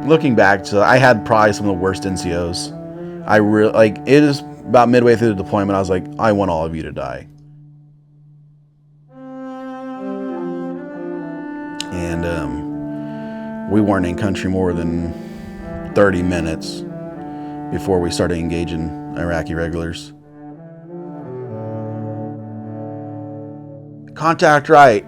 looking back to, I had probably some of the worst NCOs. I really, like, it is about midway through the deployment, I was like, I want all of you to die. And we weren't in country more than 30 minutes before we started engaging Iraqi regulars. Contact right.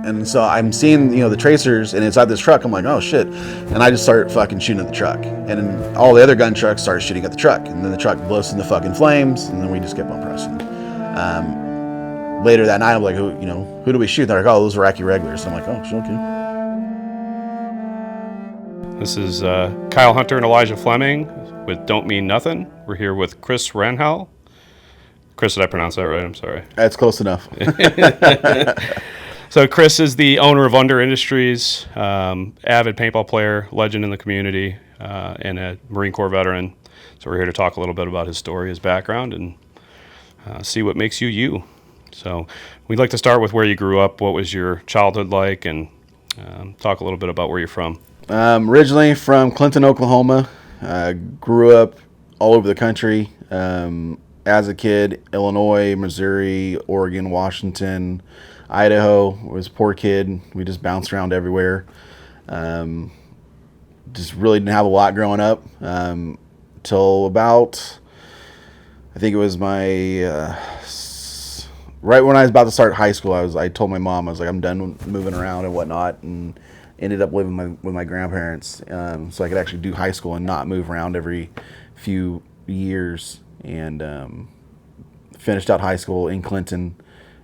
And so I'm seeing, the tracers, and inside this truck, I'm like, oh shit. And I just start fucking shooting at the truck. And then all the other gun trucks started shooting at the truck. And then the truck blows into fucking flames, and then we just kept on pressing. Later that night, I'm like, who do we shoot? They're like, oh, those are Iraqi regulars. So I'm like, oh, okay. This is Kyle Hunter and Elijah Fleming with Don't Mean Nothin. We're here with Chris Rangel. Chris, did I pronounce that right? I'm sorry. That's close enough. So Chris is the owner of Undr Industries, avid paintball player, legend in the community, and a Marine Corps veteran. So we're here to talk a little bit about his story, his background, and see what makes you you. So we'd like to start with where you grew up. What was your childhood like, and talk a little bit about where you're from. Originally from Clinton, Oklahoma. Grew up all over the country. As a kid, Illinois, Missouri, Oregon, Washington, Idaho. Was a poor kid. We just bounced around everywhere. Just really didn't have a lot growing up. Till about, I think it was my, right when I was about to start high school, I told my mom, I was like, I'm done moving around and whatnot, and ended up living with my grandparents, so I could actually do high school and not move around every few years. And finished out high school in Clinton,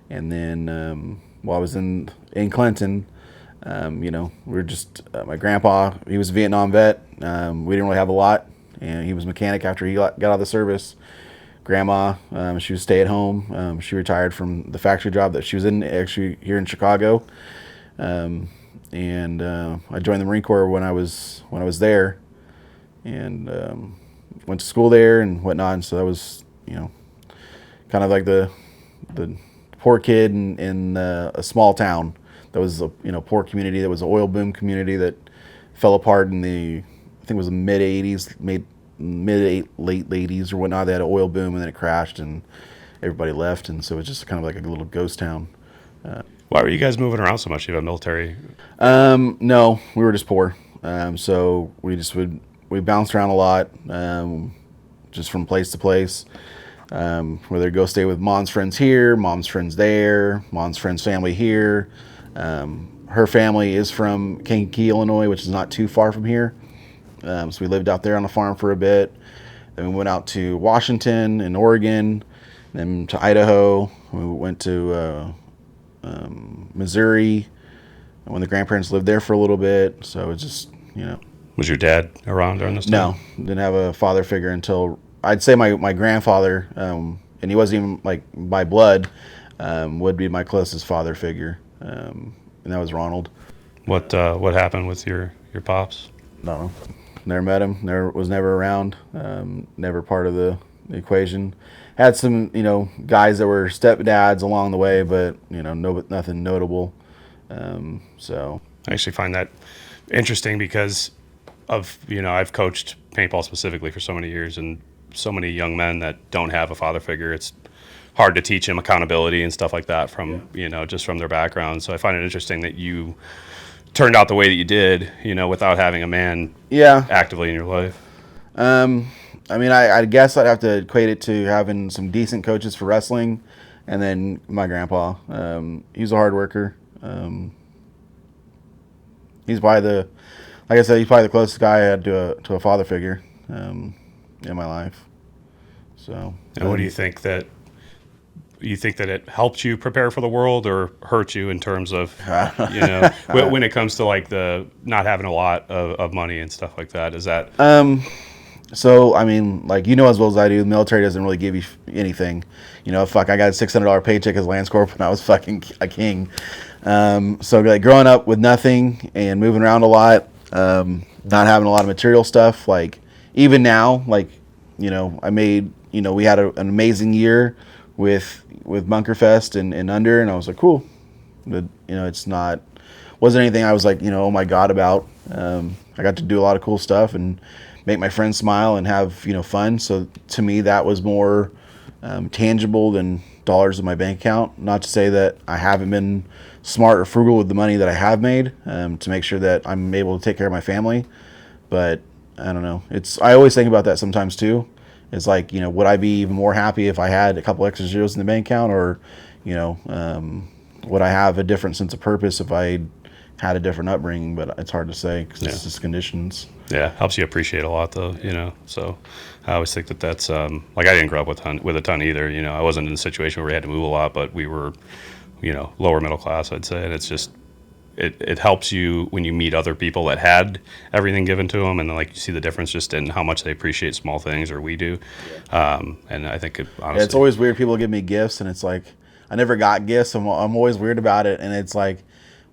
and then while I was in Clinton, we were just my grandpa. He was a Vietnam vet. We didn't really have a lot, and he was a mechanic after he got out of the service. Grandma, she was stay at home. She retired from the factory job that she was in, actually here in Chicago. And I joined the Marine Corps when I was there, and went to school there and whatnot. And so that was, kind of like the poor kid in a small town that was a poor community. That was an oil boom community that fell apart in the, I think it was the mid '80s, late 80s or whatnot. They had an oil boom, and then it crashed, and everybody left, and so it was just kind of like a little ghost town. Why were you guys moving around so much? You have a military? No, we were just poor. So we bounced around a lot, just from place to place. Whether go stay with mom's friends here, mom's friends there, mom's friends' family here. Her family is from Kankakee, Illinois, which is not too far from here. So we lived out there on a farm for a bit. Then we went out to Washington and Oregon, then to Idaho. We went to Missouri, when the grandparents lived there for a little bit. So it's just, Was your dad around during this time? No, didn't have a father figure until, I'd say my grandfather, and he wasn't even like by blood, would be my closest father figure, and that was Ronald. What happened with your pops? No, never met him. Was never around. Never part of the equation. Had some guys that were stepdads along the way, but nothing notable. So I actually find that interesting because of I've coached paintball specifically for so many years, and so many young men that don't have a father figure. It's hard to teach them accountability and stuff like that from just from their background. So I find it interesting that you turned out the way that you did, without having a man actively in your life. I guess I'd have to equate it to having some decent coaches for wrestling, and then my grandpa. He's a hard worker. He's probably like I said, he's probably the closest guy I had to a father figure in my life. So. And what do you think that? You think that it helped you prepare for the world, or hurt you in terms of, when it comes to like the not having a lot of money and stuff like that? Is that? So, like, as well as I do, the military doesn't really give you anything. I got a $600 paycheck as Lance Corp when I was fucking a king. So, like, growing up with nothing and moving around a lot, not having a lot of material stuff, like, even now, like, I made, we had an amazing year with Bunkerfest and Undr, and I was like, cool. But, it's wasn't anything I was like, oh my God about. I got to do a lot of cool stuff and make my friends smile and have, fun. So to me, that was more tangible than dollars in my bank account. Not to say that I haven't been smart or frugal with the money that I have made to make sure that I'm able to take care of my family. But I don't know. I always think about that sometimes too. It's like, would I be even more happy if I had a couple extra zeros in the bank account, or, would I have a different sense of purpose if I had a different upbringing? But it's hard to say because it's just conditions. Yeah, helps you appreciate a lot, though. So I always think that's like, I didn't grow up with a ton either. I wasn't in a situation where we had to move a lot, but we were, lower middle class, I'd say, and it's just. It helps you when you meet other people that had everything given to them, and then, like, you see the difference just in how much they appreciate small things, or we do. And I think honestly, it's always weird. People give me gifts, and it's like I never got gifts. I'm always weird about it, and it's like,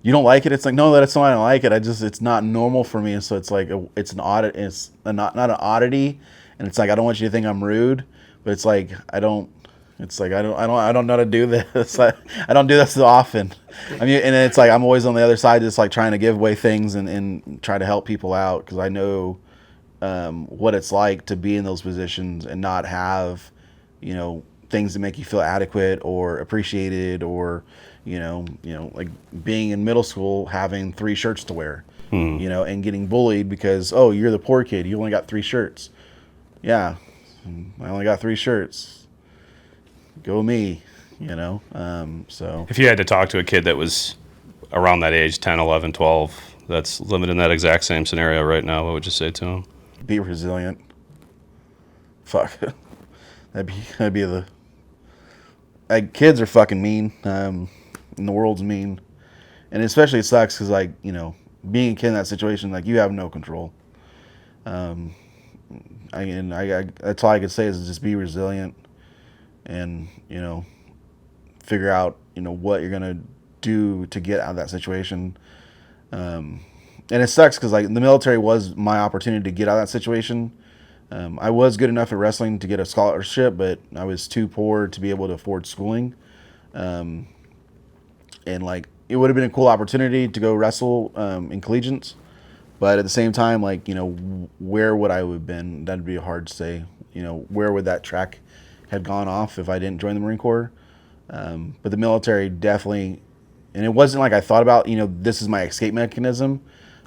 you don't like it. It's like, no, that's not. I don't like it. It's not normal for me. And so it's like it's an audit. It's not an oddity, and it's like I don't want you to think I'm rude, but it's like I don't. It's like I don't know how to do this. I don't do this so often. I mean, and it's like I'm always on the other side, just like trying to give away things and try to help people out, because I know what it's like to be in those positions and not have, things that make you feel adequate or appreciated, or like being in middle school having 3 shirts to wear, and getting bullied because, oh, you're the poor kid, you only got 3 shirts. Yeah, I only got 3 shirts. Go me, so. If you had to talk to a kid that was around that age, 10, 11, 12, that's living in that exact same scenario right now, what would you say to him? Be resilient. Fuck. that'd be the... Like, kids are fucking mean, and the world's mean. And especially it sucks because, like, being a kid in that situation, like, you have no control. That's all I could say is just be resilient. And, figure out, what you're going to do to get out of that situation. And it sucks because, like, the military was my opportunity to get out of that situation. I was good enough at wrestling to get a scholarship, but I was too poor to be able to afford schooling. And, like, it would have been a cool opportunity to go wrestle in collegiates. But at the same time, like, where would I have been? That'd be hard to say. Where would that track had gone off if I didn't join the Marine Corps. But the military definitely, and it wasn't like I thought about, this is my escape mechanism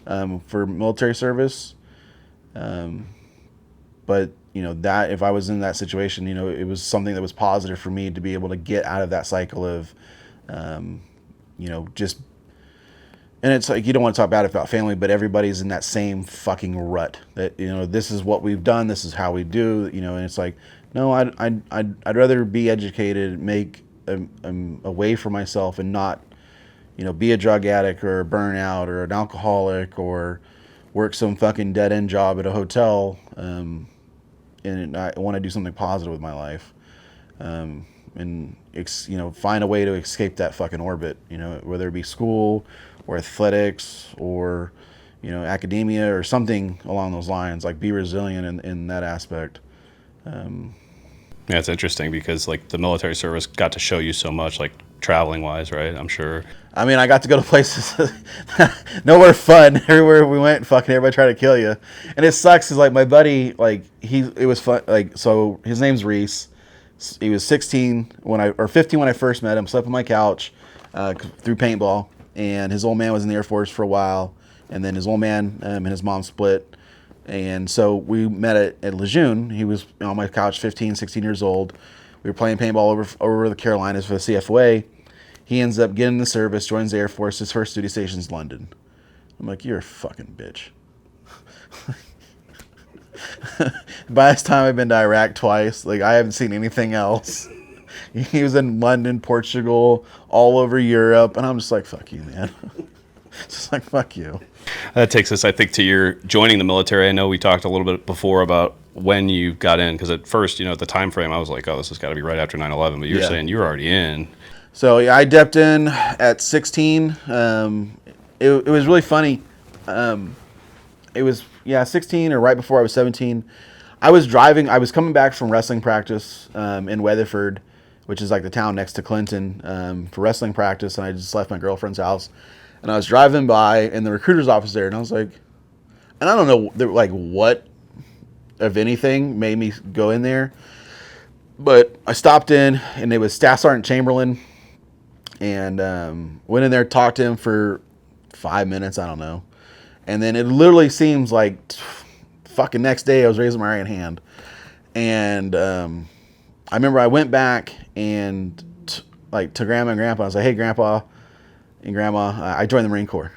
for military service. But, that if I was in that situation, it was something that was positive for me to be able to get out of that cycle of, just, and it's like, you don't want to talk bad about family, but everybody's in that same fucking rut that, this is what we've done. This is how we do, and it's like, no, I'd rather be educated, make a way for myself, and not, be a drug addict or a burnout or an alcoholic or work some fucking dead end job at a hotel. And I want to do something positive with my life, and find a way to escape that fucking orbit. Whether it be school or athletics or academia or something along those lines. Like, be resilient in that aspect. Yeah, it's interesting because, like, the military service got to show you so much, like, traveling wise, right? I'm sure. I mean, I got to go to places nowhere fun. Everywhere we went, fucking everybody tried to kill you, and it sucks. Is like my buddy, like it was fun. Like, so his name's Reese. He was 15 15 when I first met him. Slept on my couch through paintball, and his old man was in the Air Force for a while, and then his old man and his mom split. And so we met at Lejeune. He was on my couch, 15, 16 years old. We were playing paintball over the Carolinas for the CFOA. He ends up getting the service, joins the Air Force. His first duty station's London. I'm like, you're a fucking bitch. By this time, I've been to Iraq twice. Like, I haven't seen anything else. He was in London, Portugal, all over Europe. And I'm just like, fuck you, man. Just like, fuck you. That takes us, I think, to your joining the military. I know we talked a little bit before about when you got in, because at first, at the time frame, I was like, oh, this has got to be right after 9/11. But you were saying you were already in. So, yeah, I dipped in at 16. It was really funny. It was, 16 or right before I was 17. I was coming back from wrestling practice in Weatherford, which is like the town next to Clinton, for wrestling practice. And I just left my girlfriend's house. And I was driving by, and the recruiter's office there, and I was like, And I don't know, like, what, if anything, made me go in there. But I stopped in, and it was Staff Sergeant Chamberlain, and went in there, talked to him for 5 minutes, I don't know. And then it literally seems like fucking next day I was raising my right hand. And I remember I went back and to Grandma and Grandpa. I was like, hey, Grandpa and Grandma, I joined the Marine Corps.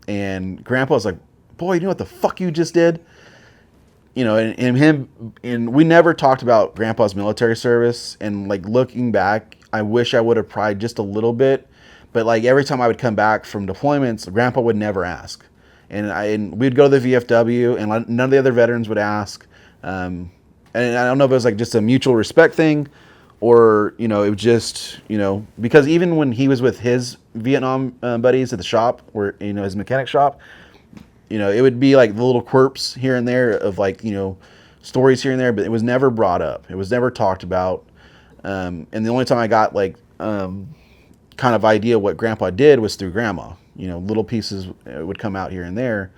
And Grandpa was like, boy, you know what the fuck you just did? You know, and we never talked about Grandpa's military service. And like looking back, I wish I would have pried just a little bit. But like every time I would come back from deployments, Grandpa would never ask. And we'd go to the VFW, and none of the other veterans would ask. And I don't know if it was like just a mutual respect thing, or, you know, it was just, you know, because even when he was with his Vietnam buddies at the shop, where, you know, his mechanic shop, you know, it would be like the little quirks here and there of like, you know, stories here and there, but it was never brought up. It was never talked about. And the only time I got like kind of idea what Grandpa did was through Grandma. You know, little pieces would come out here and there.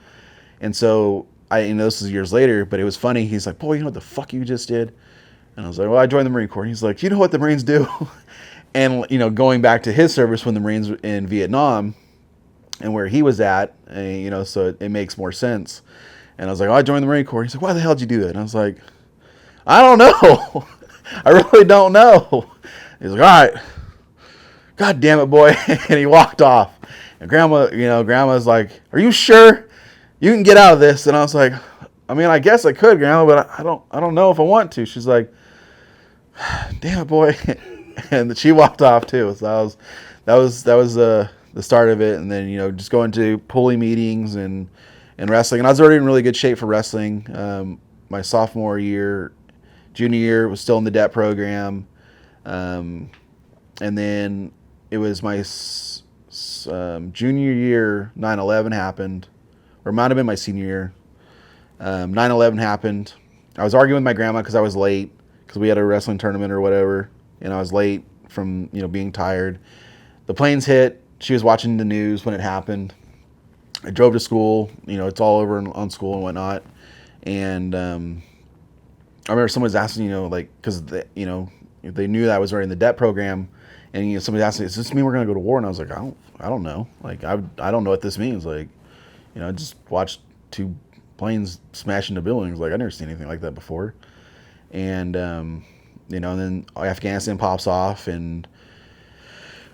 And so you know, this is years later, but it was funny. He's like, boy, you know what the fuck you just did? And I was like, well, I joined the Marine Corps. And he's like, you know what the Marines do? And, you know, going back to his service when the Marines were in Vietnam and where he was at, you know, so it makes more sense. And I was like, oh, I joined the Marine Corps. He's like, why the hell did you do that? And I was like, I don't know. I really don't know. He's like, all right. God damn it, boy. And he walked off. And Grandma's like, are you sure you can get out of this? And I was like, I mean, I guess I could, Grandma, but I don't know if I want to. She's like, damn it, boy. And she walked off too. So that was the start of it. And then, you know, just going to pulley meetings and wrestling. And I was already in really good shape for wrestling. My sophomore year, junior year was still in the DEP program. And then it was my junior year, 9/11 happened, or it might have been my senior year. 9/11 happened. I was arguing with my grandma because I was late, because we had a wrestling tournament or whatever, and I was late from, you know, being tired. The planes hit. She was watching the news when it happened. I drove to school. You know, it's all over on school and whatnot. And I remember someone was asking, you know, like, because you know, they knew that I was already in the DEP program. And, you know, somebody asked me, does this mean we're going to go to war? And I was like, I don't know. Like, I don't know what this means. Like, you know, I just watched 2 planes smash into buildings. Like, I've never seen anything like that before. And, you know, and then Afghanistan pops off, and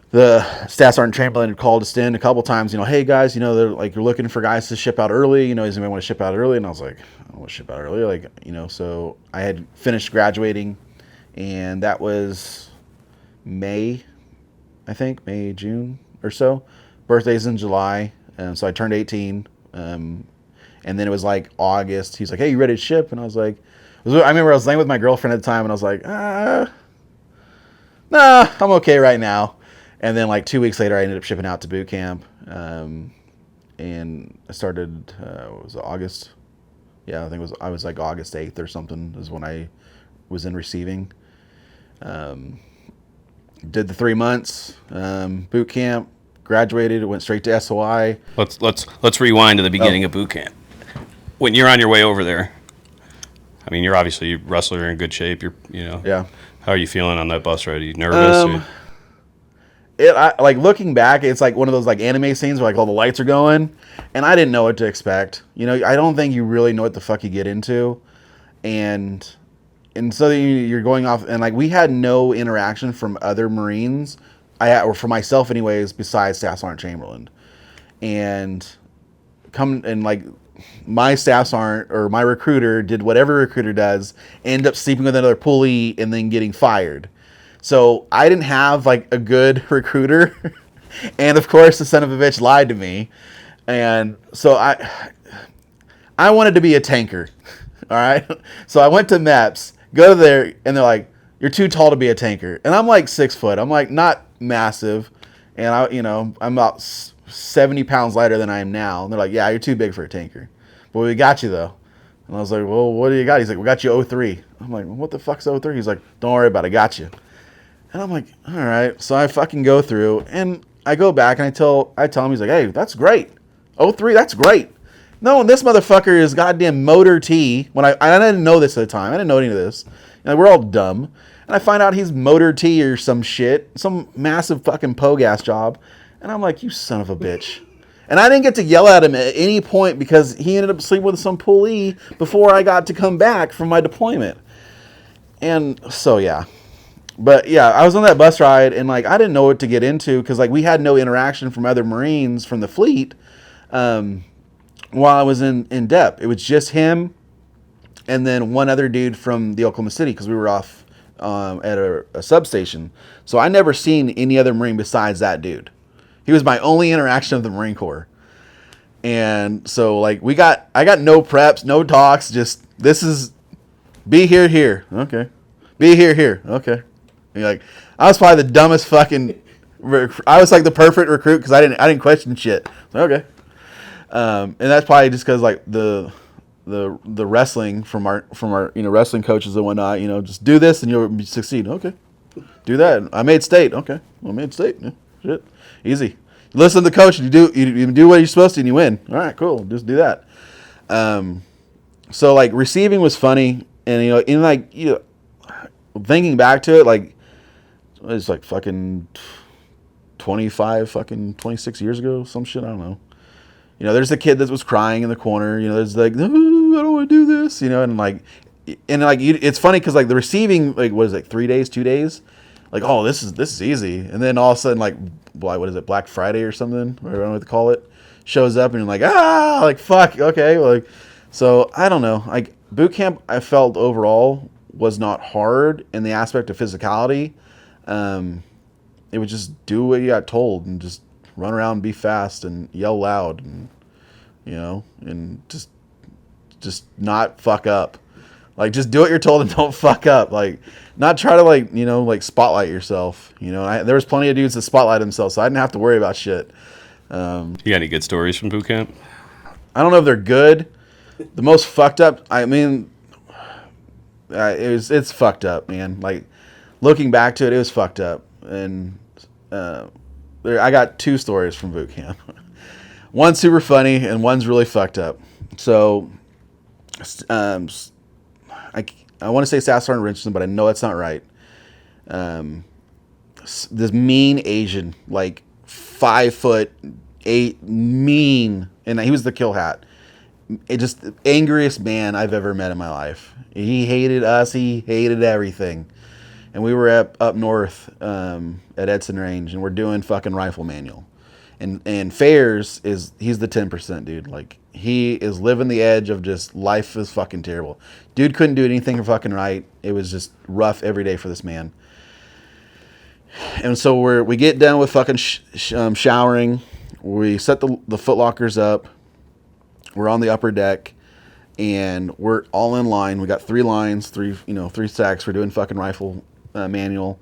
the Staff Sergeant Chamberlain had called us in a couple times, you know, hey guys, you know, they're like, you're looking for guys to ship out early. You know, does anybody want to ship out early? And I was like, I don't want to ship out early. Like, you know, so I had finished graduating, and that was May, I think, June or so. Birthday's in July, and so I turned 18. And then it was like August. He's like, hey, you ready to ship? And I was like, I remember I was laying with my girlfriend at the time, and I was like, nah, I'm okay right now. And then like 2 weeks later, I ended up shipping out to boot camp. And I started, was it August? Yeah, I think I was like August 8th or something is when I was in receiving. Did the 3 months, boot camp, graduated, went straight to SOI. Let's rewind to the beginning of boot camp. When you're on your way over there, I mean, you're obviously a wrestler, you're in good shape. Yeah. How are you feeling on that bus ride? Are you nervous? Like looking back, it's like one of those like anime scenes where like all the lights are going, and I didn't know what to expect. You know, I don't think you really know what the fuck you get into, and so you're going off, and like we had no interaction from other Marines, or for myself anyways, besides Staff Sergeant Chamberlain, and like my staff sergeant or my recruiter did whatever recruiter does, ended up sleeping with another pulley and then getting fired. So I didn't have like a good recruiter, and of course the son of a bitch lied to me, and so I wanted to be a tanker, all right. So I went to MEPS, go there, and they're like, "You're too tall to be a tanker," and I'm like 6 foot. I'm like not massive, and I'm about 70 pounds lighter than I am now. And they're like, "Yeah, you're too big for a tanker, but we got you though." And I was like, "Well, what do you got?" He's like, "We got you 03." I'm like, well, "What the fuck's 03?" He's like, "Don't worry about it, I got you." And I'm like, all right. So I fucking go through, and I go back, and I tell him, he's like, "Hey, that's great. 03, that's great." No, and this motherfucker is goddamn motor T. When I didn't know this at the time. I didn't know any of this. We're all dumb. And I find out he's motor T or some shit. Some massive fucking POGAS job. And I'm like, you son of a bitch. And I didn't get to yell at him at any point because he ended up sleeping with some pulley before I got to come back from my deployment. And so, yeah. But, yeah, I was on that bus ride, and, like, I didn't know what to get into because, like, we had no interaction from other Marines from the fleet while I was in depth. It was just him and then one other dude from the Oklahoma City because we were off at a substation. So I never seen any other Marine besides that dude. He was my only interaction of the Marine Corps. And so, like, I got no preps, no talks, just, this is, be here. Okay. Be here. Okay. And like, I was probably the dumbest fucking, I was like the perfect recruit because I didn't question shit. So, okay. And that's probably just because, like, the wrestling from our wrestling coaches and whatnot, just do this and you'll succeed. Okay. Do that. I made state. Okay. Well, I made state. Yeah. Shit. Easy. You listen to the coach. You do what you're supposed to, and you win. All right, cool. Just do that. So like receiving was funny, and thinking back to it, like it's like fucking 26 years ago, some shit. I don't know. There's the kid that was crying in the corner. There's like, oh, I don't want to do this. It's funny because like the receiving, like what is it, 3 days, 2 days? Like, oh, this is easy. And then all of a sudden, like, what is it, Black Friday or something? I don't know what to call it. Shows up and you're like, like, fuck, okay. Like, so, I don't know. Like, boot camp, I felt overall was not hard in the aspect of physicality. It would just do what you got told and just run around and be fast and yell loud and, and just not fuck up. Like, just do what you're told and don't fuck up. Like, not try to, spotlight yourself. There was plenty of dudes that spotlight themselves, so I didn't have to worry about shit. You got any good stories from boot camp? I don't know if they're good. The most fucked up, I mean, it's fucked up, man. Like, looking back to it, it was fucked up. And I got 2 stories from boot camp. One's super funny, and one's really fucked up. So, I want to say Staff Sergeant Richardson, but I know that's not right. This mean Asian, like 5'8", mean, and he was the kill hat. Just the angriest man I've ever met in my life. He hated us. He hated everything. And we were up north at Edson Range, and we're doing fucking rifle manual. And Fairs he's the 10% dude. Like, he is living the edge of just life is fucking terrible. Dude couldn't do anything fucking right. It was just rough every day for this man. And so we get done with fucking showering. We set the foot lockers up. We're on the upper deck, and we're all in line. We got 3 lines, 3 stacks. We're doing fucking rifle manual,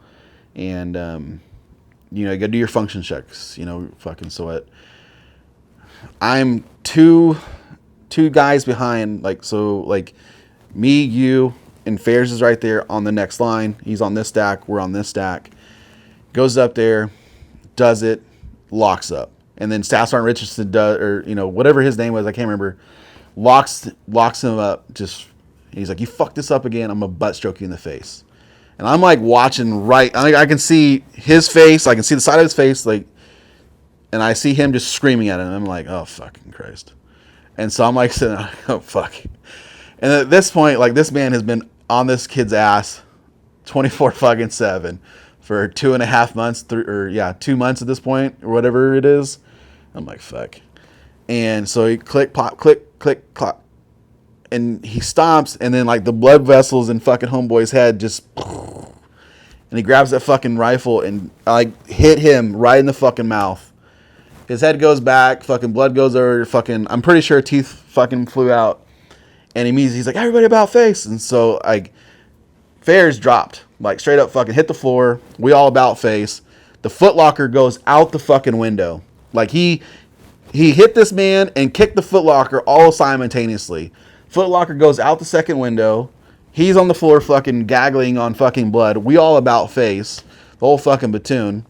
and you gotta do your function checks. Fucking so it. I'm two guys behind, like me, you, and Fairs is right there on the next line. He's on this stack. We're on this stack. Goes up there, does it, locks up. And then Staff Sergeant Richardson does, or, whatever his name was, I can't remember, locks him up. He's like, you fuck this up again, I'm going to butt stroke you in the face. And I'm like watching I can see his face, I can see the side of his face, like, and I see him just screaming at him. And I'm like, oh, fucking Christ. And so I'm like sitting there, oh, fuck. And at this point, like, this man has been on this kid's ass 24/7 for 2.5 months, 2 months at this point, or whatever it is. I'm like, fuck. And so he click, pop, click, clock. And he stops, and then, like, the blood vessels in fucking homeboy's head just, and he grabs that fucking rifle and, like, hit him right in the fucking mouth. His head goes back, fucking blood goes over, fucking, I'm pretty sure teeth fucking flew out. And he's like, everybody about face. And so, like, Fairs dropped, like, straight up fucking hit the floor. We all about face. The footlocker goes out the fucking window. Like, he hit this man and kicked the footlocker all simultaneously. Footlocker goes out the second window. He's on the floor fucking gaggling on fucking blood. We all about face. The whole fucking platoon.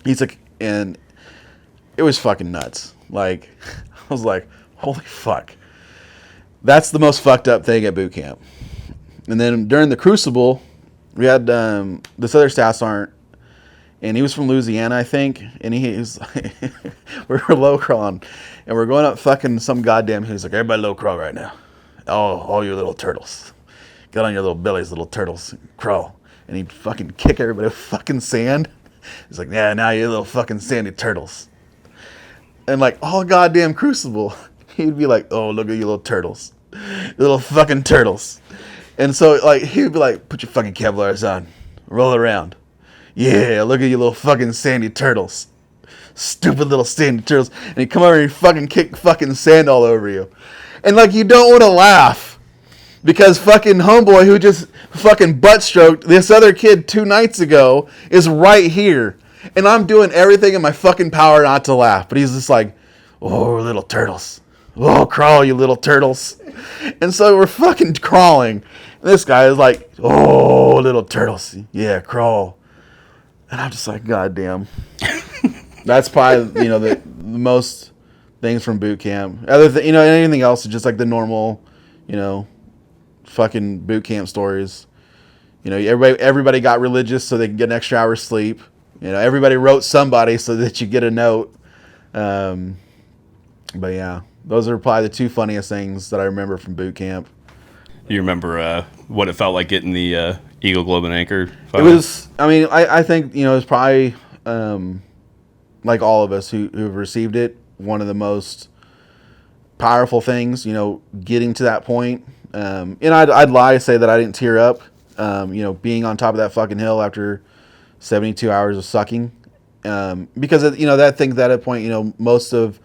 He's like, and it was fucking nuts. Like, I was like, Holy fuck. That's the most fucked up thing at boot camp. And then during the Crucible, we had this other staff sergeant, and he was from Louisiana, I think. And he's we were low crawling, and we're going up fucking some goddamn hill. He's like, everybody low crawl right now. Oh, all you little turtles. Get on your little bellies, little turtles. Crawl. And he'd fucking kick everybody with fucking sand. He's like, yeah, now you little fucking sandy turtles. And like all goddamn Crucible, he'd be like, oh, look at you little turtles. You little fucking turtles. And so like he'd be like, put your fucking Kevlars on. Roll around. Yeah, look at you little fucking sandy turtles. Stupid little sandy turtles. And he'd come over and he'd fucking kick fucking sand all over you. And like you don't want to laugh. Because fucking homeboy who just fucking butt stroked this other kid 2 nights ago is right here. And I'm doing everything in my fucking power not to laugh. But he's just like, oh, little turtles. Oh, crawl, you little turtles. And so we're fucking crawling. And this guy is like, oh, little turtles. Yeah, crawl. And I'm just like, God damn. That's probably, the most things from boot camp. Anything else is just like the normal, fucking boot camp stories. Everybody got religious so they could get an extra hour's sleep. Everybody wrote somebody so that you get a note. But yeah, those are probably the 2 funniest things that I remember from boot camp. You remember what it felt like getting the Eagle Globe and Anchor photo? It was, I think, it was probably, like all of us who've received it, one of the most powerful things, getting to that point. And I'd lie to say that I didn't tear up, being on top of that fucking hill after 72 hours of sucking. Because, that thing that at point, most of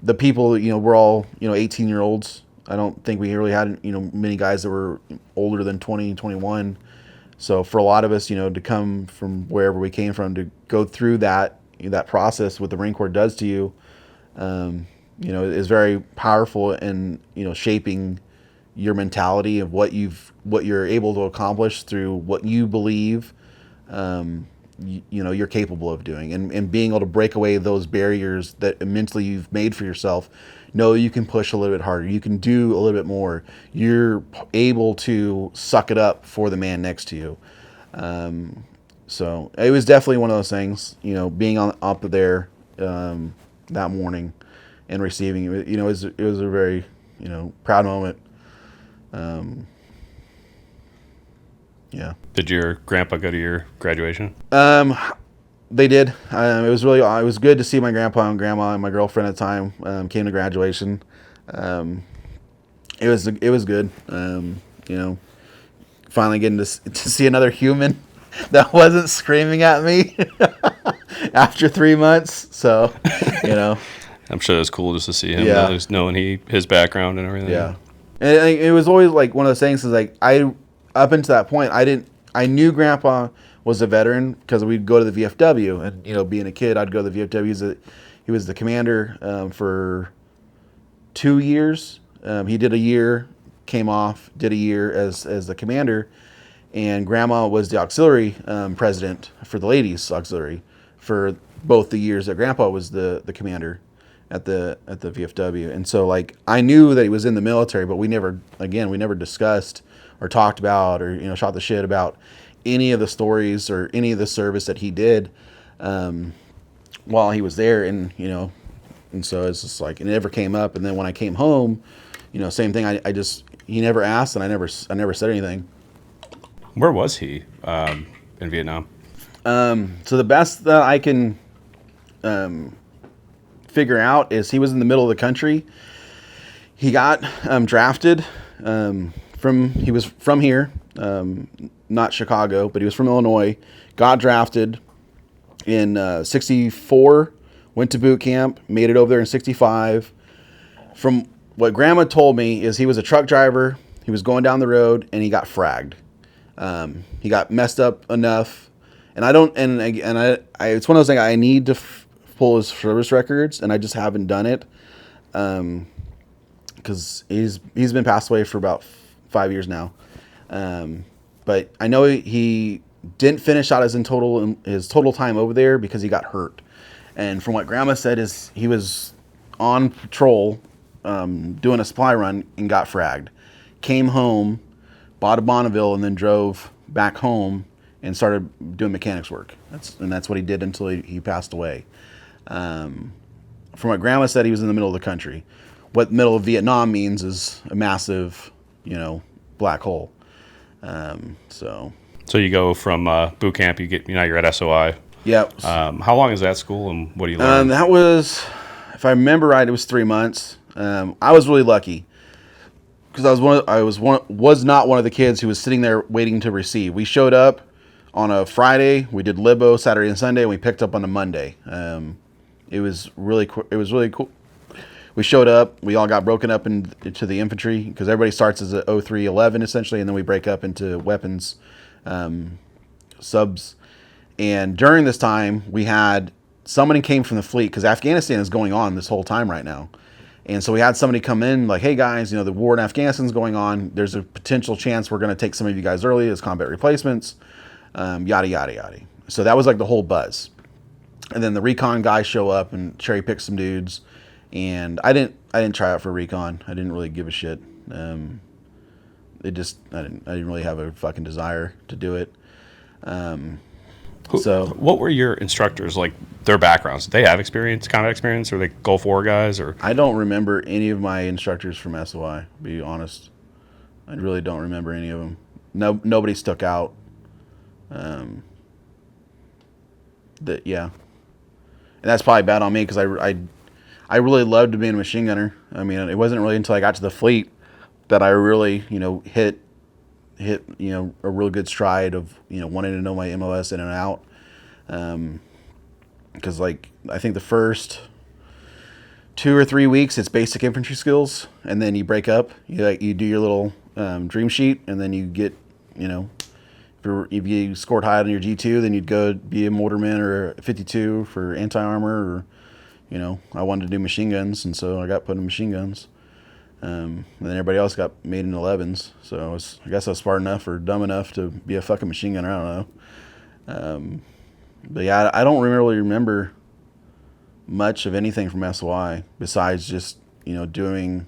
the people, we're all, 18-year-olds. I don't think we really had, many guys that were older than 20, 21. So for a lot of us, to come from wherever we came from, to go through that process, what the Marine Corps does to you, is very powerful in, shaping your mentality of what you're able to accomplish through what you believe, you're capable of doing, and being able to break away those barriers that mentally you've made for yourself. Know you can push a little bit harder. You can do a little bit more. You're able to suck it up for the man next to you. So it was definitely one of those things, being up there that morning and receiving it, it was a very, proud moment. Yeah. Did your grandpa go to your graduation? They did. It was good to see my grandpa and grandma and my girlfriend at the time came to graduation. It was good. Finally getting to see another human that wasn't screaming at me after 3 months. So, I'm sure it was cool just to see him, yeah. Just knowing his background and everything. Yeah. And it was always like one of those things is like up until that point, I knew Grandpa was a veteran because we'd go to the VFW, and being a kid, I'd go to the VFW. He was the commander for 2 years. He did a year, came off, did a year as the commander, and Grandma was the auxiliary president for the ladies auxiliary for both the years that Grandpa was the commander at the VFW. And so like I knew that he was in the military, but we never discussed or talked about or shot the shit about any of the stories or any of the service that he did while he was there. And so it's just like it never came up. And then when I came home, same thing. He never asked, and I never said anything. Where was he in Vietnam? So the best that I can figure out is he was in the middle of the country. He got drafted he was from here, not Chicago, but he was from Illinois. Got drafted in 64, went to boot camp, made it over there in 65. From what Grandma told me is he was a truck driver. He was going down the road and he got fragged. He got messed up enough, and it's one of those things I need to pull his service records, and I just haven't done it, because he's been passed away for about 5 years now. But I know he didn't finish out his total time over there because he got hurt. And from what Grandma said is he was on patrol doing a supply run and got fragged. Came home, bought a Bonneville, and then drove back home and started doing mechanics work. That's what he did until he passed away. From what Grandma said, he was in the middle of the country. What middle of Vietnam means is a massive, black hole. So you go from boot camp, you're at SOI. Yep. How long is that school, and what do you learn? That was, if I remember right, it was 3 months. I was really lucky because I was not one of the kids who was sitting there waiting to receive. We showed up on a Friday. We did libo Saturday and Sunday, and we picked up on a Monday. It was really cool. We showed up. We all got broken up into the infantry because everybody starts as a 0311 essentially, and then we break up into weapons subs. And during this time, we had somebody came from the fleet because Afghanistan is going on this whole time right now. And so we had somebody come in like, hey guys, the war in Afghanistan is going on. There's a potential chance we're going to take some of you guys early as combat replacements, yada, yada, yada. So that was like the whole buzz. And then the recon guys show up and cherry pick some dudes. And I didn't try out for recon. I didn't really give a shit. I didn't really have a fucking desire to do it. So what were your instructors like? Their backgrounds? Did they have combat experience, or they Gulf War guys? Or I don't remember any of my instructors from SOI. To be honest, I really don't remember any of them. Nobody stuck out. And that's probably bad on me because I really loved being a machine gunner. I mean, it wasn't really until I got to the fleet that I really, hit a real good stride of, wanting to know my MOS in and out. Because I think the first 2 or 3 weeks, it's basic infantry skills. And then you break up, you do your little dream sheet. And then you get, if you scored high on your G2, then you'd go be a mortarman or a 52 for anti-armor, or, I wanted to do machine guns, and so I got put in machine guns. And then everybody else got made in 11s. So I guess I was smart enough or dumb enough to be a fucking machine gunner. I don't know. But yeah, I don't really remember much of anything from SOI besides just, doing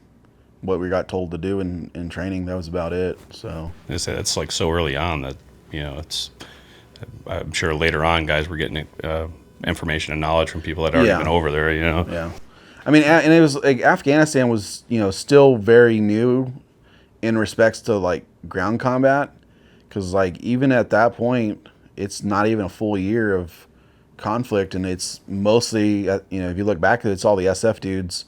what we got told to do in training. That was about it. So I say that's like so early on that, I'm sure later on guys were getting information and knowledge from people that had already been over there, Yeah. I mean, and it was like Afghanistan was, still very new in respects to like ground combat. Cause like even at that point, it's not even a full year of conflict. And it's mostly, if you look back, it's all the SF dudes,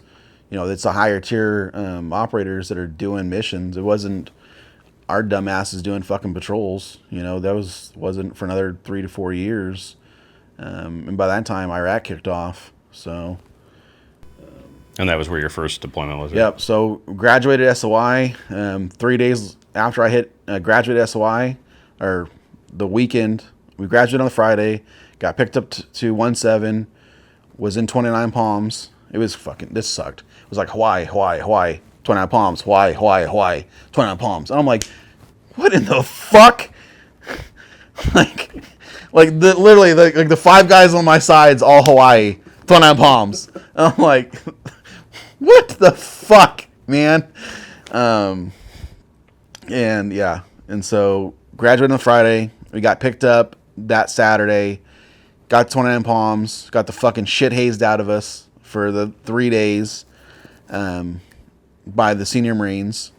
it's the higher tier operators that are doing missions. It wasn't our dumbasses doing fucking patrols. That wasn't for another 3 to 4 years. And by that time, Iraq kicked off. So, and that was where your first deployment was. Yep. So graduated SOI. 3 days after I graduated SOI, or the weekend, we graduated on the Friday. Got picked up to 17. Was in 29 Palms. It was this sucked. It was like Hawaii, 29 Palms, Hawaii, 29 Palms. And I'm like, what in the fuck? Literally the 5 guys on my sides, all Hawaii, 29 Palms. And I'm like, what the fuck, man? And so graduated on Friday. We got picked up that Saturday. Got 29 Palms. Got the fucking shit hazed out of us for the 3 days by the senior Marines.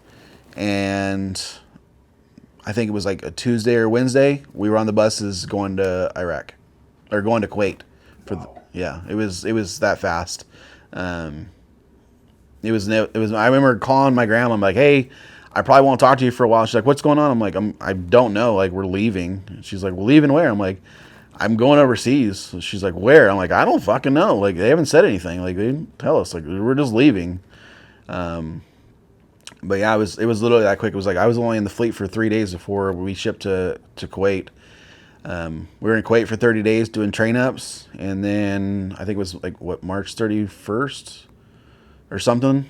And I think it was like a Tuesday or Wednesday. We were on the buses going to Iraq, or going to Kuwait. It was that fast. It was. I remember calling my grandma. I'm like, hey, I probably won't talk to you for a while. She's like, what's going on? I'm like, I don't know. Like, we're leaving. She's like, well, leaving where? I'm like, I'm going overseas. She's like, where? I'm like, I don't fucking know. Like, they haven't said anything. Like, they didn't tell us. Like, we're just leaving. But yeah, it was literally that quick. It was like I was only in the fleet for 3 days before we shipped to Kuwait. We were in Kuwait for 30 days doing train ups, and then I think it was like March 31st or something.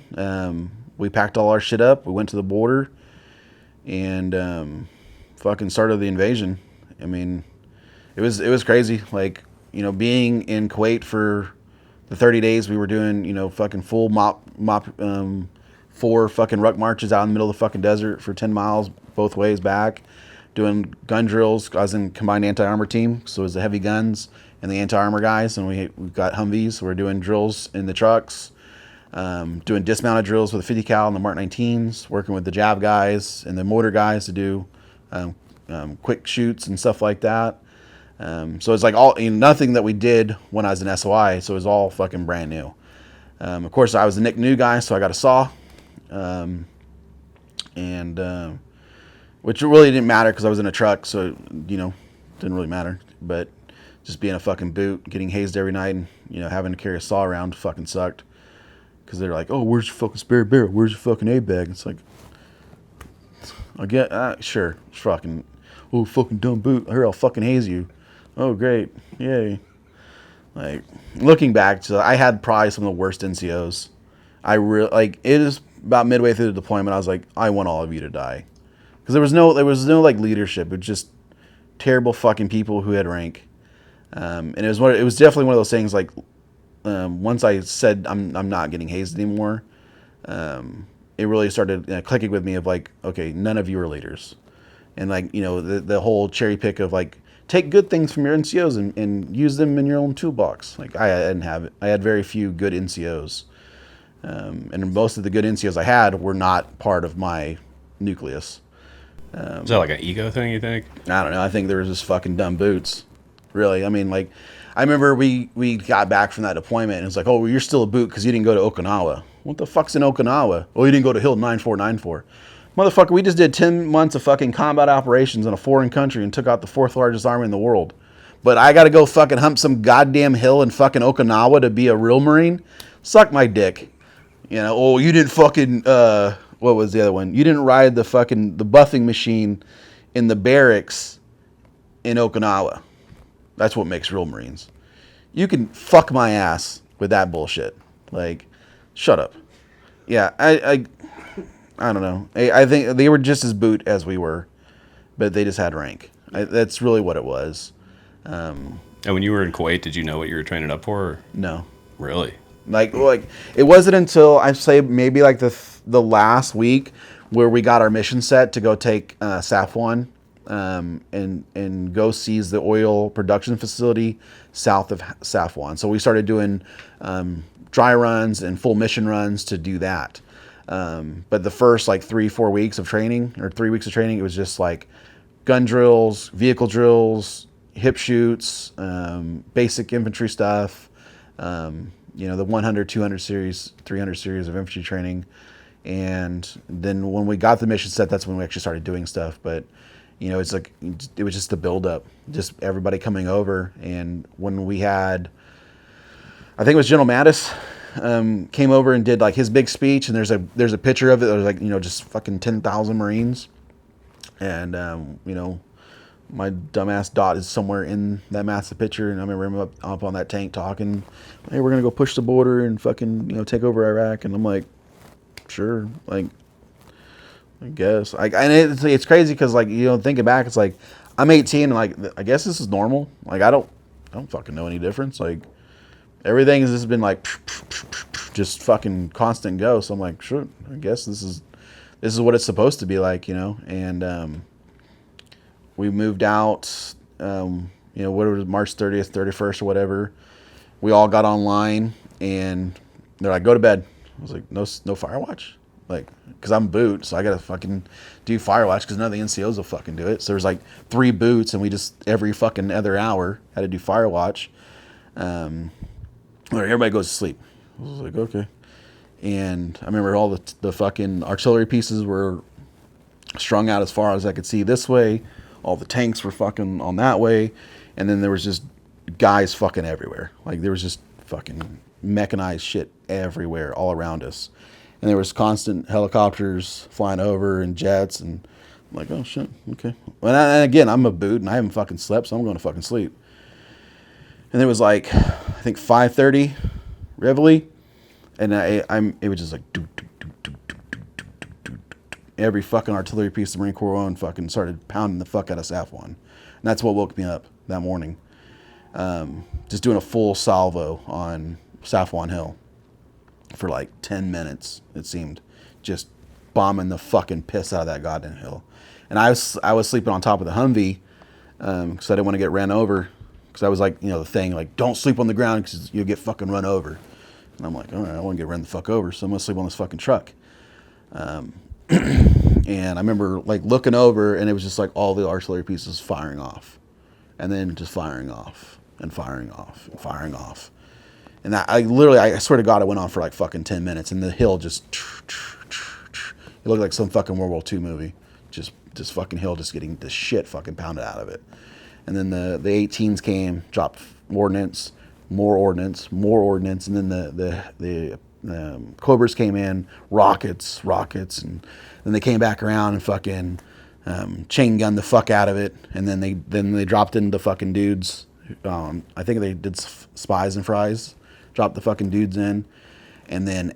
We packed all our shit up. We went to the border and fucking started the invasion. I mean, it was crazy. Like, being in Kuwait for the 30 days we were doing, fucking full mop, 4 fucking ruck marches out in the middle of the fucking desert for 10 miles both ways back, doing gun drills. I was in combined anti-armor team, so it was the heavy guns and the anti-armor guys, and we've got Humvees, so we're doing drills in the trucks, doing dismounted drills with the 50 cal and the Mark 19s, working with the jab guys and the motor guys to do quick shoots and stuff like that. So it's like nothing that we did when I was in SOI, so it was all fucking brand new. Of course, I was a Nick New guy, so I got a saw, which really didn't matter because I was in a truck, so didn't really matter. But just being a fucking boot, getting hazed every night, and having to carry a saw around fucking sucked. Because they're like, "Oh, where's your fucking spare barrel? Where's your fucking A bag?" It's like, I get sure, fucking, oh fucking dumb boot. Here, I'll fucking haze you. Oh great, yay. Like, looking back, I had probably some of the worst NCOs. It is about midway through the deployment, I was like, I want all of you to die. Because there was no like leadership. It was just terrible fucking people who had rank. And it was definitely one of those things like, once I said I'm not getting hazed anymore, it really started clicking with me of like, okay, none of you are leaders. And like, the whole cherry pick of like, take good things from your NCOs and use them in your own toolbox. Like, I didn't have it. I had very few good NCOs. And most of the good NCOs I had were not part of my nucleus. Is that like an ego thing, you think? I don't know. I think there was just fucking dumb boots. Really. I mean, like, I remember we got back from that deployment and it's like, oh, well, you're still a boot because you didn't go to Okinawa. What the fuck's in Okinawa? Oh, you didn't go to Hill 9494. Motherfucker, we just did 10 months of fucking combat operations in a foreign country and took out the 4th largest army in the world. But I got to go fucking hump some goddamn hill in fucking Okinawa to be a real Marine? Suck my dick. Oh, you didn't fucking, what was the other one? You didn't ride the buffing machine in the barracks in Okinawa. That's what makes real Marines. You can fuck my ass with that bullshit. Like, shut up. Yeah, I don't know. I think they were just as boot as we were, but they just had rank. That's really what it was. And when you were in Kuwait, did you know what you were training up for? Or? No. Really? Like it wasn't until I'd say maybe like the last week where we got our mission set to go take Safwan and go seize the oil production facility south of Safwan. So we started doing dry runs and full mission runs to do that. But the first like 3-4 weeks of training, or 3 weeks of training, it was just like gun drills, vehicle drills, hip shoots, basic infantry stuff, the 100, 200 series, 300 series of infantry training. And then when we got the mission set, that's when we actually started doing stuff. But, it's like, it was just the buildup, just everybody coming over. And when we had, I think it was General Mattis, came over and did like his big speech, and there's a picture of it. There was like, just fucking 10,000 Marines. And, my dumbass dot is somewhere in that massive picture, and I remember him up on that tank talking, hey, we're going to go push the border and fucking, take over Iraq. And I'm like, sure, like, I guess. And it's crazy because, like, thinking back, it's like, I'm 18 and, like, I guess this is normal. Like, I don't fucking know any difference. Like, everything has just been, like, just fucking constant go. So I'm like, sure, I guess this is what it's supposed to be like, and, we moved out, whatever, March 30th, 31st or whatever. We all got online and they're like, go to bed. I was like, no Firewatch? Like, because I'm boot, so I got to fucking do Firewatch because none of the NCOs will fucking do it. So there's like 3 boots and we just, every fucking other hour, had to do Firewatch. Everybody goes to sleep. I was like, okay. And I remember all the fucking artillery pieces were strung out as far as I could see this way. All the tanks were fucking on that way. And then there was just guys fucking everywhere. Like, there was just fucking mechanized shit everywhere all around us. And there was constant helicopters flying over and jets. And I'm like, oh, shit, okay. And again, I'm a boot and I haven't fucking slept, so I'm going to fucking sleep. And it was like, I think 5:30 Reveille. And it was just like, every fucking artillery piece the Marine Corps owned fucking started pounding the fuck out of Safwan. And that's what woke me up that morning. Just doing a full salvo on Safwan Hill for like 10 minutes, it seemed, just bombing the fucking piss out of that goddamn hill. And I was sleeping on top of the Humvee because I didn't want to get ran over. Because I was like, the thing, like, don't sleep on the ground because you'll get fucking run over. And I'm like, all right, I want to get run the fuck over, so I'm going to sleep on this fucking truck. And I remember, like, looking over, and it was just like all the artillery pieces firing off. And then just firing off, and firing off, and firing off. And I swear to God, it went on for like fucking 10 minutes, and the hill just, it looked like some fucking World War II movie. Just fucking hill just getting the shit fucking pounded out of it. And then the 18s came, dropped ordnance, more ordnance, and then the Cobras came in, rockets, and then they came back around and fucking chain gunned the fuck out of it. And then they dropped in the fucking dudes. I think they did spies and fries, dropped the fucking dudes in, and then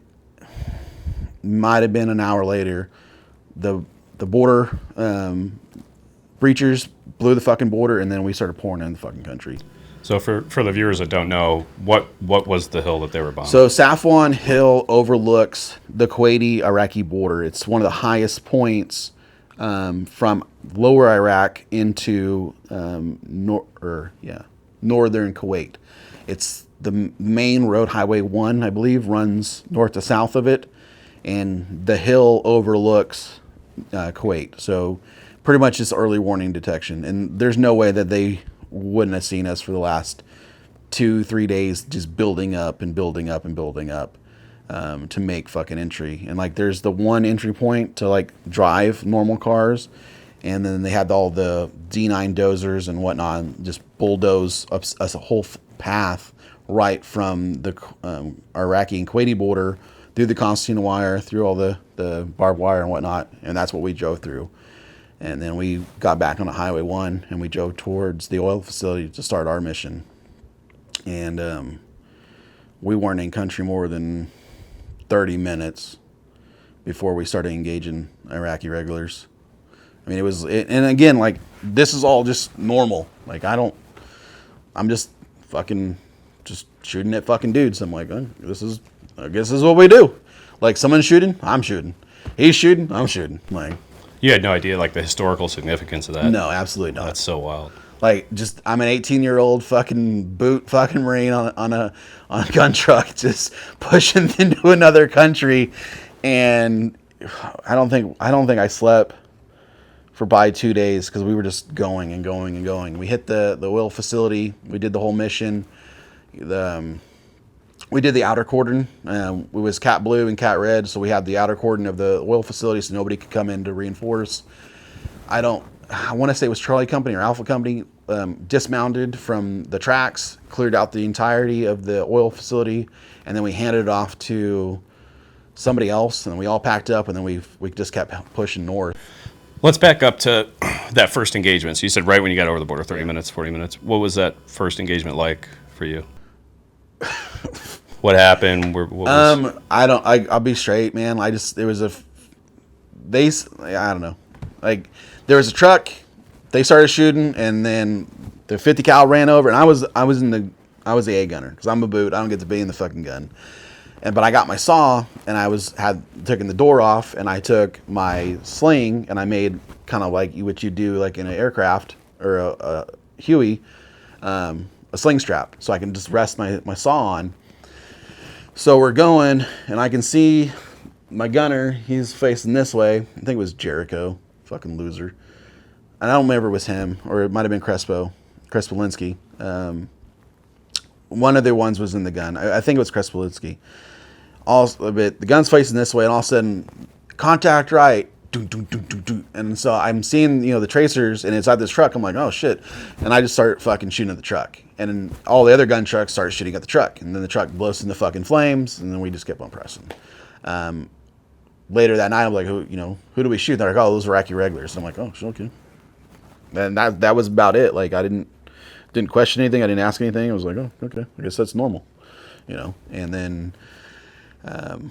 might have been an hour later, the border breachers blew the fucking border, and then we started pouring in the fucking country. So for the viewers that don't know, what was the hill that they were bombing? So Safwan Hill overlooks the Kuwaiti-Iraqi border. It's one of the highest points from lower Iraq into northern Kuwait. It's the main road, Highway 1, I believe, runs north to south of it, and the hill overlooks Kuwait. So pretty much it's early warning detection, and there's no way that they wouldn't have seen us for the last 2-3 days just building up to make fucking entry. And like there's the one entry point to like drive normal cars, and then they had all the D9 dozers and whatnot and just bulldoze up a whole path right from the Iraqi and Kuwaiti border through the concertina wire, through all the barbed wire and whatnot, and that's what we drove through. And then we got back on Highway 1 and we drove towards the oil facility to start our mission. And we weren't in country more than 30 minutes before we started engaging Iraqi regulars. I mean, and again, like, this is all just normal. Like, I'm just fucking just shooting at fucking dudes. I'm like, I guess this is what we do. Like, someone's shooting, I'm shooting. He's shooting, I'm shooting. Like, you had no idea, like, the historical significance of that? No, absolutely not. That's so wild. Like, just, I'm an 18-year-old fucking fucking Marine on a gun truck, just pushing into another country, and I don't think I slept for by 2 days because we were just going and going and going. We hit the oil facility. We did the whole mission. We did the outer cordon. It was cat blue and cat red, so we had the outer cordon of the oil facility so nobody could come in to reinforce. I want to say it was Charlie Company or Alpha Company, dismounted from the tracks, cleared out the entirety of the oil facility, and then we handed it off to somebody else, and we all packed up, and then we just kept pushing north. Let's back up to that first engagement. So you said right when you got over the border, 30 minutes, 40 minutes. What was that first engagement like for you? What happened? I'll be straight, man. I don't know. Like, there was a truck, they started shooting, and then the 50 cal ran over, and I was the A gunner because I'm a boot. I don't get to be in the fucking gun. But I got my saw, and I had taken the door off, and I took my sling, and I made kind of like what you do like in an aircraft or a Huey, a sling strap, so I can just rest my saw on. So we're going, and I can see my gunner. He's facing this way. I think it was Jericho, fucking loser. And I don't remember it was him, or it might have been Crespolinski. One of the ones was in the gun. I think it was Crespolinski. But the gun's facing this way, and all of a sudden, contact right. And so I'm seeing, the tracers, and inside this truck, I'm like, oh shit. And I just start fucking shooting at the truck. And then all the other gun trucks start shooting at the truck. And then the truck blows into fucking flames, and then we just kept on pressing. Later that night, I'm like, who do we shoot? They're like, oh, those are Iraqi regulars. And I'm like, oh, okay. And that was about it. Like, I didn't question anything. I didn't ask anything. I was like, oh, okay. I guess that's normal. And then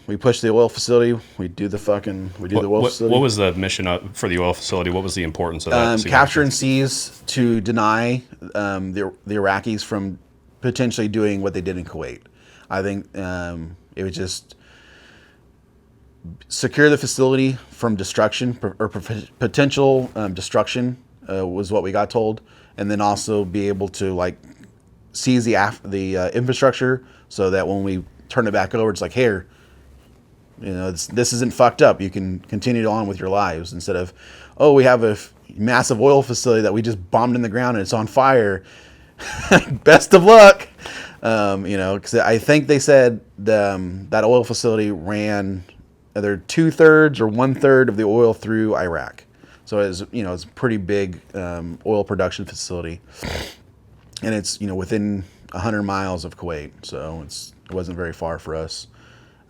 we pushed the oil facility. We do the oil facility. What was the mission for the oil facility? What was the importance of that? Capture and seize to deny the Iraqis from potentially doing what they did in Kuwait. I think it was just secure the facility from destruction or potential destruction was what we got told, and then also be able to like seize the infrastructure so that when we turn it back over, it's like, here, this isn't fucked up. You can continue on with your lives instead of, oh, we have a massive oil facility that we just bombed in the ground and it's on fire. Best of luck. Because I think they said that oil facility ran either 2/3 or 1/3 of the oil through Iraq. So it's a pretty big oil production facility, and it's within 100 miles of Kuwait. So it wasn't very far for us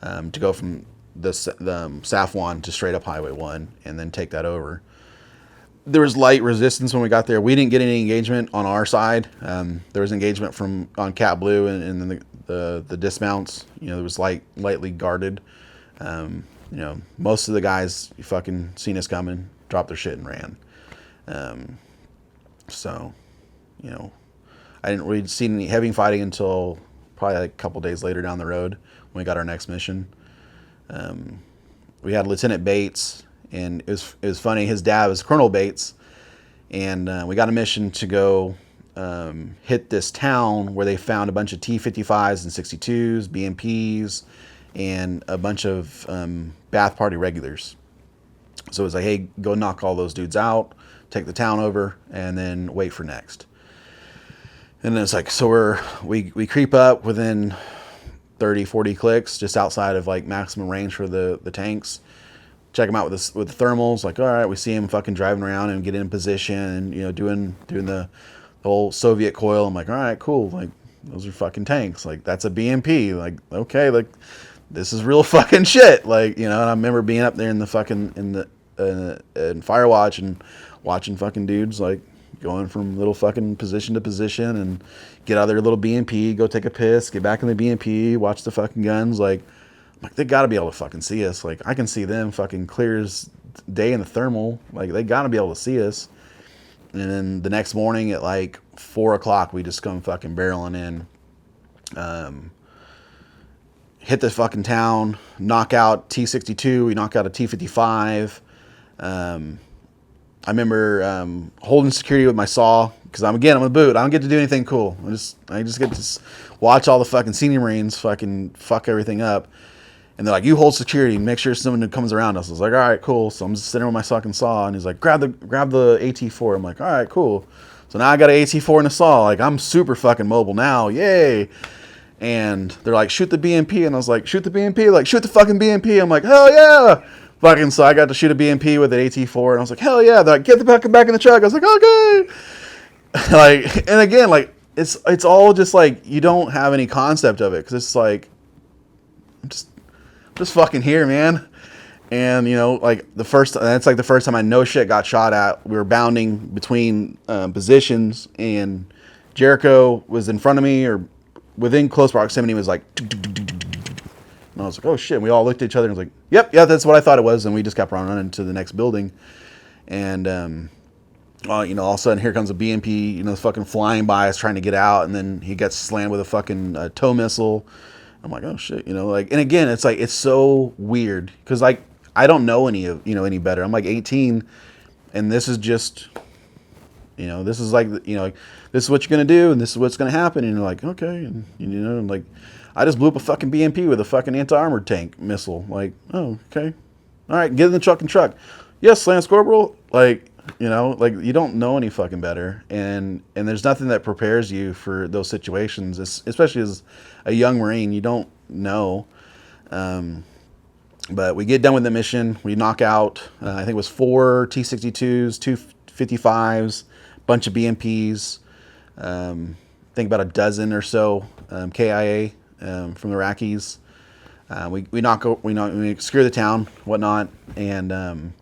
to go from the Safwan to straight up Highway 1 and then take that over. There was light resistance when we got there. We didn't get any engagement on our side. There was engagement on Cat Blue and then the dismounts. There was lightly guarded. Most of the guys fucking seen us coming, dropped their shit and ran. I didn't really see any heavy fighting until probably like a couple days later down the road when we got our next mission. We had Lieutenant Bates, and it was funny. His dad was Colonel Bates, and we got a mission to go hit this town where they found a bunch of T-55s and 62s, BMPs, and a bunch of Bath Party regulars. So it was like, hey, go knock all those dudes out, take the town over, and then wait for next. And then it's like, so we creep up within 30, 40 clicks, just outside of like maximum range for the tanks. Check them out with the thermals. Like, all right, we see him fucking driving around and getting in position and doing the whole Soviet coil. I'm like, all right, cool. Like, those are fucking tanks. Like, that's a BMP. Like, okay, like, this is real fucking shit. Like, and I remember being up there in the fucking in Firewatch and watching fucking dudes like going from little fucking position to position and get out of their little BMP, go take a piss, get back in the BMP, watch the fucking guns. Like, they gotta be able to fucking see us. Like, I can see them fucking clear as day in the thermal. Like, they gotta be able to see us. And then the next morning at like 4 o'clock, we just come fucking barreling in. Hit the fucking town, knock out T-62, we knock out a T-55. I remember holding security with my saw, because I'm a boot. I don't get to do anything cool. I just get to watch all the fucking senior Marines fucking fuck everything up. And they're like, you hold security and make sure someone comes around us. I was like, all right, cool. So I'm just sitting with my fucking saw, and he's like, grab the AT-4. I'm like, all right, cool. So now I got an AT-4 and a saw. Like, I'm super fucking mobile now. Yay. And they're like, shoot the BMP. And I was like, shoot the BMP? Like, shoot the fucking BMP. I'm like, hell yeah. Fucking, so I got to shoot a BMP with an AT-4. And I was like, hell yeah. They're like, get the back in the truck. I was like, okay. Like, and again, like, it's all just like, you don't have any concept of it. Because it's like, I'm just fucking here, man. And, like, that's like the first time I no shit got shot at. We were bounding between positions, and Jericho was in front of me, or within close proximity, was like, and I was like, oh shit. And we all looked at each other and was like, yep, that's what I thought it was. And we just kept running to the next building. And, all of a sudden, here comes a BMP, fucking flying by us, trying to get out. And then he gets slammed with a fucking tow missile. I'm like, oh shit, like, and again, it's like, it's so weird. Cause like, I don't know any better. I'm like 18, and this is just, this is like, like, this is what you're going to do, and this is what's going to happen. And you're like, okay. And, like, I just blew up a fucking BMP with a fucking anti-armored tank missile. Like, oh, okay. All right, get in the truck. Yes, Lance Corporal. Like, like, you don't know any fucking better. And there's nothing that prepares you for those situations, especially as a young Marine. You don't know. But we get done with the mission. We knock out, I think it was 4 T-62s, 2 55s, bunch of BMPs. I think about a dozen or so KIA from the Iraqis. We secure the town, whatnot, and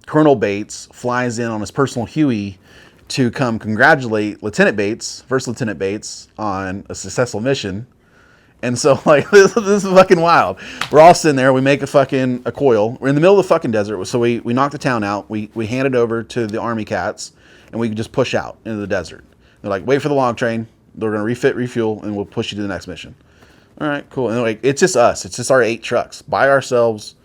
Colonel Bates flies in on his personal Huey to come congratulate First Lieutenant Bates, on a successful mission. And so, like, this is fucking wild. We're all sitting there. We make a coil. We're in the middle of the fucking desert. So we knock the town out. We hand it over to the Army cats, and we just push out into the desert. They're like, wait for the log train. They're going to refit, refuel, and we'll push you to the next mission. All right, cool. And like, it's just us. It's just our 8 trucks by ourselves,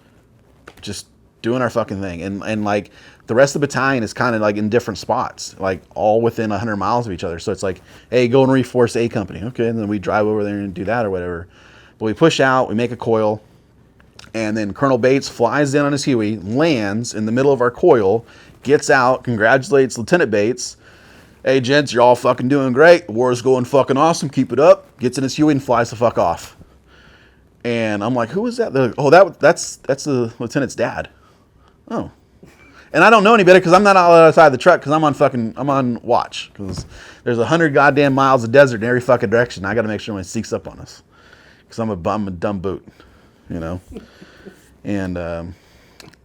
just doing our fucking thing. And like the rest of the battalion is kind of like in different spots, like all within 100 miles of each other. So it's like, hey, go and reinforce A company. Okay, and then we drive over there and do that or whatever. But we push out, we make a coil, and then Colonel Bates flies in on his Huey, lands in the middle of our coil, gets out, congratulates Lieutenant Bates. Hey, gents, you're all fucking doing great. The war's going fucking awesome. Keep it up. Gets in his Huey and flies the fuck off. And I'm like, who is that? They're like, oh, that's the lieutenant's dad. Oh. And I don't know any better because I'm not outside the truck because I'm on watch because there's 100 goddamn miles of desert in every fucking direction. I got to make sure no one sneaks up on us because I'm a dumb boot, you know. And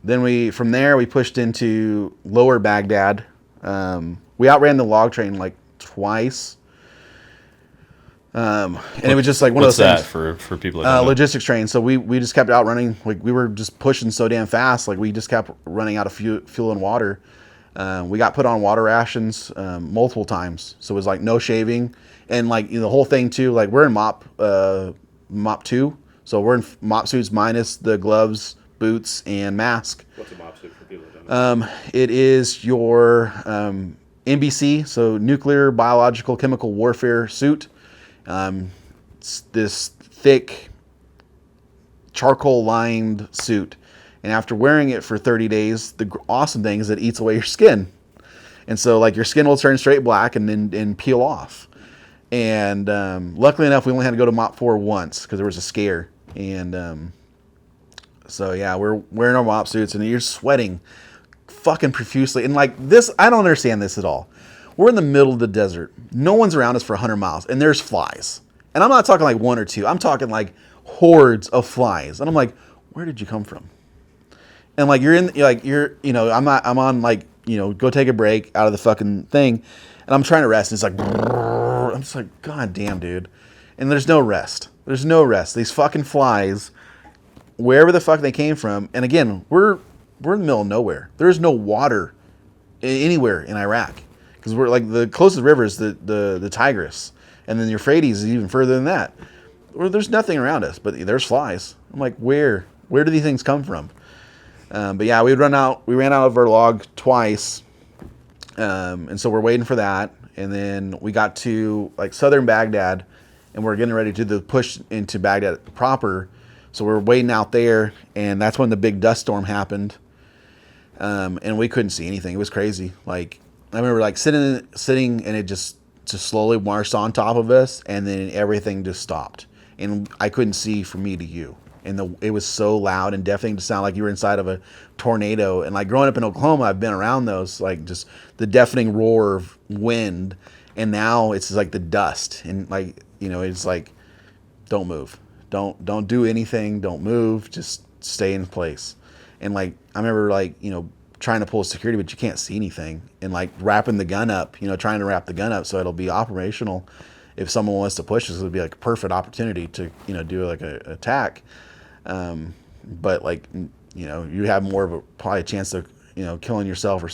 then from there we pushed into Lower Baghdad. We outran the log train like twice. And it was just like one of those things. What's that for people that don't know? Logistics train. So we just kept outrunning. Like we were just pushing so damn fast. Like we just kept running out of fuel and water. We got put on water rations multiple times. So it was like no shaving. And like the whole thing too, like we're in MOP 2. So we're in MOP suits minus the gloves, boots, and mask. What's a MOP suit for people that don't know? It is your NBC, so nuclear, biological, chemical warfare suit. It's this thick, charcoal-lined suit. And after wearing it for 30 days, the awesome thing is it eats away your skin. And so, like, your skin will turn straight black and then peel off. And luckily enough, we only had to go to MOP 4 once because there was a scare. And so, yeah, we're wearing our MOP suits, and you're sweating fucking profusely. And, like, this, I don't understand this at all. We're in the middle of the desert. No one's around us for 100 miles, and there's flies. And I'm not talking like 1 or 2. I'm talking like hordes of flies. And I'm like, where did you come from? And like I'm on like, go take a break out of the fucking thing, and I'm trying to rest. And it's like, I'm just like, God damn, dude. And there's no rest. There's no rest. These fucking flies, wherever the fuck they came from. And again, we're in the middle of nowhere. There is no water anywhere in Iraq. Because we're like the closest river is the Tigris, and then the Euphrates is even further than that. There's nothing around us, but there's flies. I'm like, where do these things come from? But yeah, we ran out of our log twice, and so we're waiting for that. And then we got to like southern Baghdad, and we're getting ready to do the push into Baghdad proper. So we're waiting out there, and that's when the big dust storm happened, and we couldn't see anything. It was crazy. Like, I remember like sitting and it just slowly marched on top of us, and then everything just stopped, and I couldn't see from me to you, and it was so loud and deafening to sound like you were inside of a tornado. And like growing up in Oklahoma, I've been around those, like just the deafening roar of wind, and now it's like the dust, and like it's like, don't move, don't do anything, don't move, just stay in place. And like I remember like trying to pull security, but you can't see anything, and like wrapping the gun up, trying to wrap the gun up so it'll be operational if someone wants to push us. It would be like a perfect opportunity to do like an attack, but like you have more of a probably a chance of killing yourself or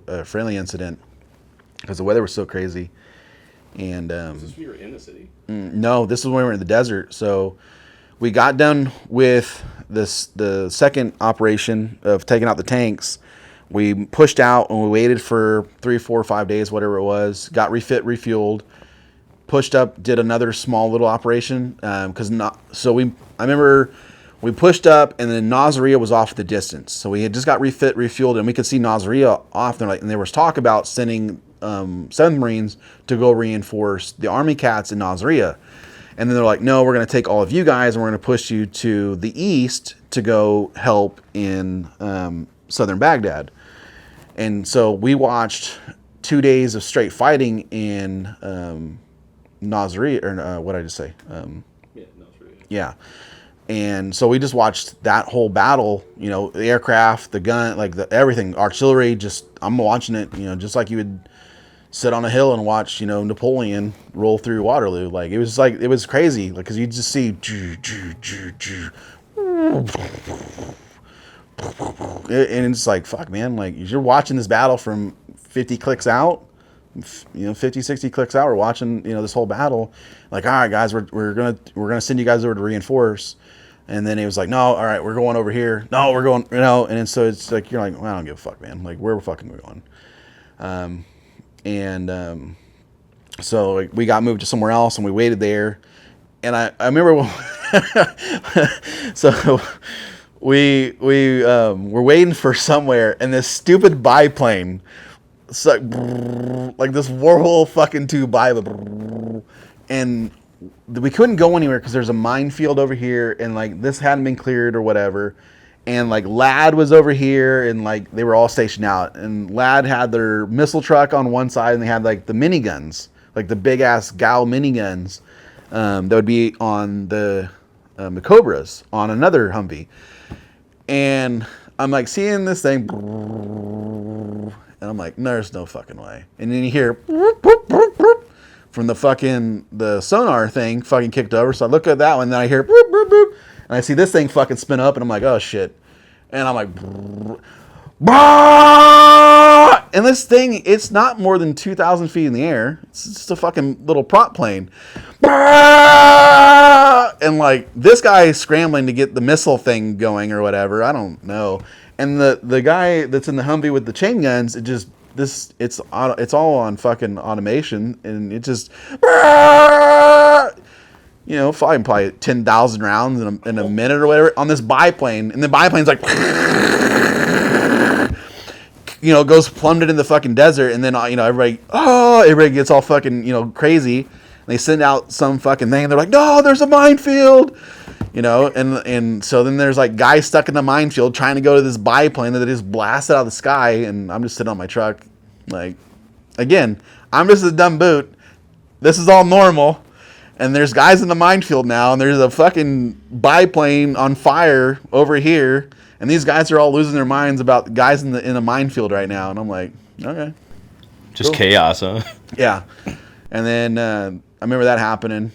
a friendly incident because the weather was so crazy. And is this when you were in the city? No, this is when we were in the desert. So we got done with the second operation of taking out the tanks. We pushed out and we waited for 3, 4, 5 days, whatever it was. Got refit, refueled, pushed up, did another small little operation. I remember we pushed up, and then Nasiriyah was off the distance. So we had just got refit, refueled, and we could see Nasiriyah off there. And there was talk about sending 7 Marines to go reinforce the Army Cats in Nasiriyah. And then they're like, no, we're going to take all of you guys, and we're going to push you to the east to go help in southern Baghdad. And so we watched 2 days of straight fighting in Nasiriyah, or what did I just say? Nasiriyah. Yeah. And so we just watched that whole battle, the aircraft, the gun, like everything, artillery, I'm watching it, just like you would sit on a hill and watch, Napoleon roll through Waterloo. Like, it was crazy, like, because you just see, and it's like, fuck, man, like, you're watching this battle from 50 clicks out, 50, 60 clicks out. We're watching, this whole battle. Like, all right, guys, we're gonna send you guys over to reinforce. And then he was like, no, all right, we're going over here. No, we're going, and then so it's like, you're like, well, I don't give a fuck, man. Like, where fucking we going? So like, we got moved to somewhere else, and we waited there. And I remember, so we were waiting for somewhere, and this stupid biplane, like this Warhol fucking 2 biplane, and we couldn't go anywhere because there's a minefield over here, and like this hadn't been cleared or whatever. And like Lad was over here, and like they were all stationed out, and Lad had their missile truck on one side, and they had like the miniguns, like the big ass Gal miniguns, that would be on the Cobras on another Humvee. And I'm like seeing this thing, and I'm like, there's no fucking way. And then you hear from the sonar thing fucking kicked over. So I look at that one, and then I hear boop, boop, boop, and I see this thing fucking spin up, and I'm like, oh shit. And I'm like, and this thing, it's not more than 2,000 feet in the air. It's just a fucking little prop plane. And like this guy is scrambling to get the missile thing going or whatever. I don't know. And the guy that's in the Humvee with the chain guns, it's all on fucking automation, and it just, firing probably 10,000 rounds in a minute or whatever on this biplane, and the biplane's like, goes plummeted in the fucking desert, and then everybody gets all fucking crazy, and they send out some fucking thing, and they're like, no, there's a minefield. And so then there's like guys stuck in the minefield trying to go to this biplane that they just blasted out of the sky, and I'm just sitting on my truck, like, again, I'm just a dumb boot. This is all normal, and there's guys in the minefield now, and there's a fucking biplane on fire over here, and these guys are all losing their minds about guys in a minefield right now, and I'm like, okay, just cool. Chaos, huh? Yeah, and then I remember that happening.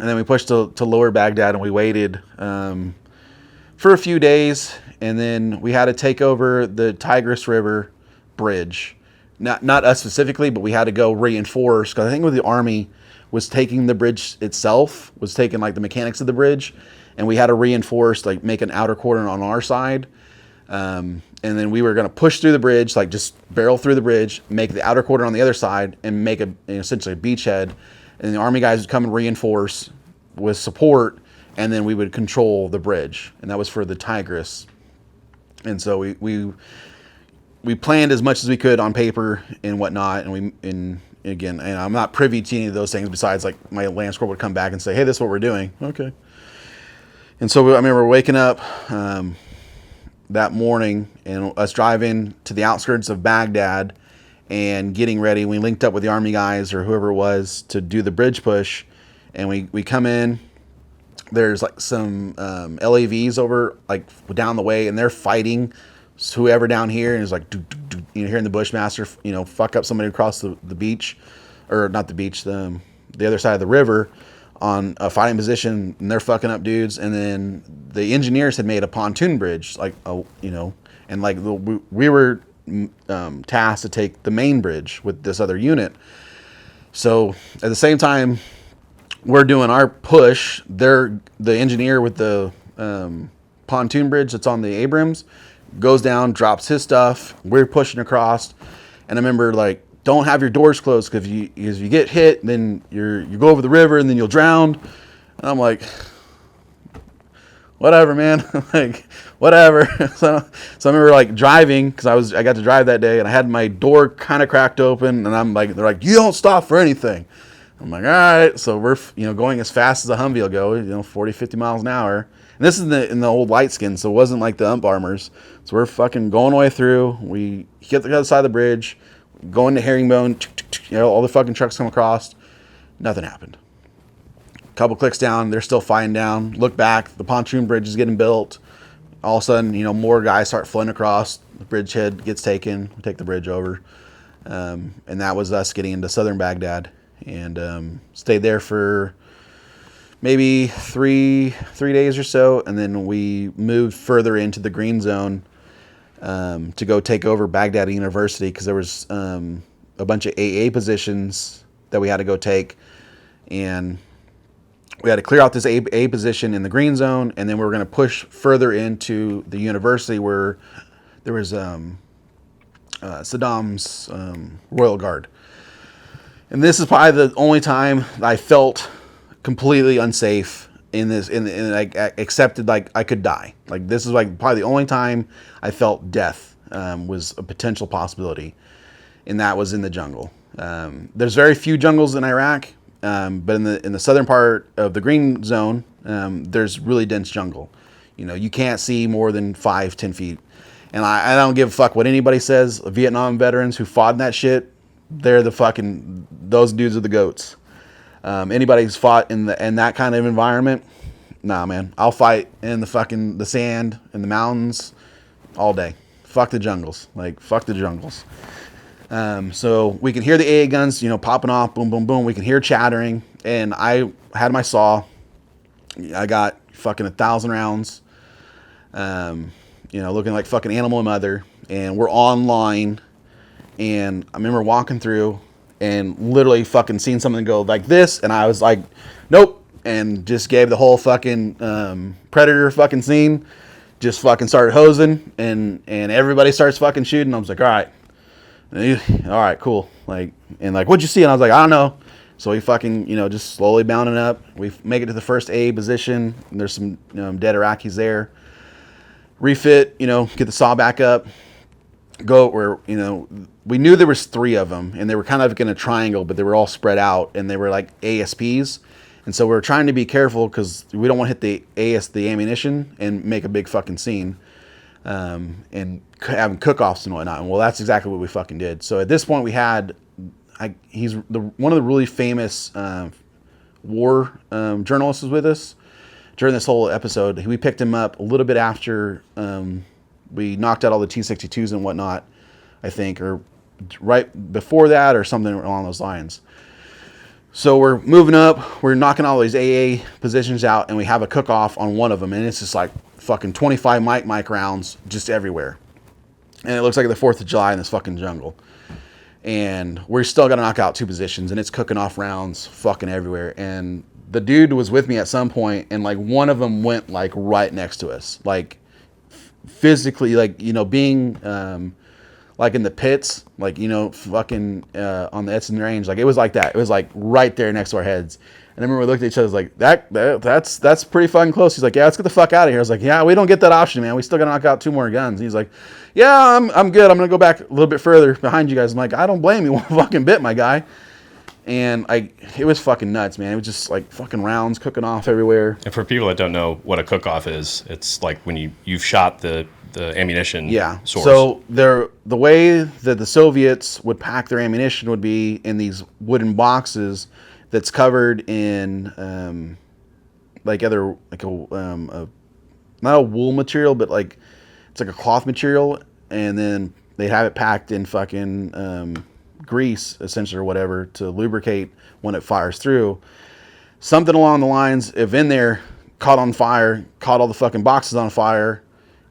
And then we pushed to lower Baghdad, and we waited for a few days, and then we had to take over the Tigris River bridge. Not us specifically, but we had to go reinforce, because I think with the Army was taking the bridge itself, was taking like the mechanics of the bridge, and we had to reinforce, like make an outer cordon on our side. And then we were going to push through the bridge, like just barrel through the bridge, make the outer cordon on the other side, and make essentially a beachhead. And the Army guys would come and reinforce with support, and then we would control the bridge. And that was for the Tigris. And so we planned as much as we could on paper and whatnot. And again, and I'm not privy to any of those things besides like my Lance Corporal would come back and say, hey, this is what we're doing. Okay. And so I remember waking up that morning and us driving to the outskirts of Baghdad and getting ready. We linked up with the Army guys or whoever it was to do the bridge push, and we come in. There's like some LAVs over like down the way, and they're fighting whoever down here, and it's like hearing the Bushmaster fuck up somebody across the beach, or not the beach, the other side of the river on a fighting position, and they're fucking up dudes. And then the engineers had made a pontoon bridge, like and like we were tasked to take the main bridge with this other unit. So at the same time we're doing our push, the engineer with the pontoon bridge that's on the Abrams goes down, drops his stuff, we're pushing across. And I remember like, don't have your doors closed, because if you get hit, then you go over the river and then you'll drown. And I'm like, whatever, man. Like, whatever. So I remember like driving, because I got to drive that day, and I had my door kind of cracked open, and I'm like, they're like, you don't stop for anything. I'm like, all right. So we're going as fast as a Humvee will go, 40, 50 miles an hour. And this is in the old light skin, so it wasn't like the ump armors. So we're fucking going all the way through. We hit the other side of the bridge, going to Herringbone, all the fucking trucks come across. Nothing happened. Couple clicks down, they're still fighting down. Look back, the pontoon bridge is getting built. All of a sudden, more guys start flooding across. The bridgehead gets taken. We take the bridge over. And that was us getting into southern Baghdad. And stayed there for maybe three days or so. And then we moved further into the green zone to go take over Baghdad University, because there was a bunch of AA positions that we had to go take, and we had to clear out this A position in the green zone, and then we were going to push further into the university where there was Saddam's Royal Guard. And this is probably the only time I felt completely unsafe in this, and I accepted like I could die. Like this is like probably the only time I felt death was a potential possibility, and that was in the jungle. There's very few jungles in Iraq, but in the southern part of the green zone, there's really dense jungle. You know, you can't see more than 5-10 feet. And I don't give a fuck what anybody says. Vietnam veterans who fought in that shit, those dudes are the goats. Anybody who's fought in that kind of environment, nah, man. I'll fight in the sand and the mountains all day. Fuck the jungles. Like, fuck the jungles. So we can hear the AA guns, popping off, boom, boom, boom. We can hear chattering. And I had my saw. I got fucking 1,000 rounds. Looking like fucking Animal Mother, and we're online, and I remember walking through and literally fucking seeing something go like this, and I was like, nope, and just gave the whole fucking Predator fucking scene, just fucking started hosing, and everybody starts fucking shooting. I was like, all right, cool, like, and like, what'd you see? And I was like, I don't know. So we fucking, just slowly bounding up. We make it to the first A position, and there's some dead Iraqis there. Refit, get the saw back up, go where, we knew there was 3 of them, and they were kind of in a triangle, but they were all spread out, and they were like ASPs. And so we were trying to be careful because we don't want to hit the ammunition and make a big fucking scene, and having cook-offs and whatnot. And well, that's exactly what we fucking did. So at this point we had, he's one of the really famous war journalists was with us during this whole episode. We picked him up a little bit after we knocked out all the T-62s and whatnot, I think, or right before that or something along those lines. So we're moving up, we're knocking all these AA positions out, and we have a cook-off on one of them, and it's just like fucking 25 mic rounds just everywhere. And it looks like the 4th of July in this fucking jungle. And we're still gonna knock out 2 positions, and it's cooking off rounds fucking everywhere. And the dude was with me at some point, and like one of them went like right next to us, like physically, like, being like in the pits, like, fucking on the Edson range, like it was like that. It was like right there next to our heads. And I remember we looked at each other, like that's pretty fucking close. He's like, yeah, let's get the fuck out of here. I was like, yeah, we don't get that option, man. We still gotta knock out 2 more guns. And he's like, yeah, I'm good. I'm gonna go back a little bit further behind you guys. I'm like, I don't blame you one fucking bit, my guy. And it was fucking nuts, man. It was just like fucking rounds cooking off everywhere. And for people that don't know what a cook-off is, it's like when you've shot the ammunition source. So the way that the Soviets would pack their ammunition would be in these wooden boxes that's covered in not a wool material, but like it's like a cloth material, and then they have it packed in fucking grease, essentially, or whatever, to lubricate when it fires through. Something along the lines of in there caught on fire, caught all the fucking boxes on fire,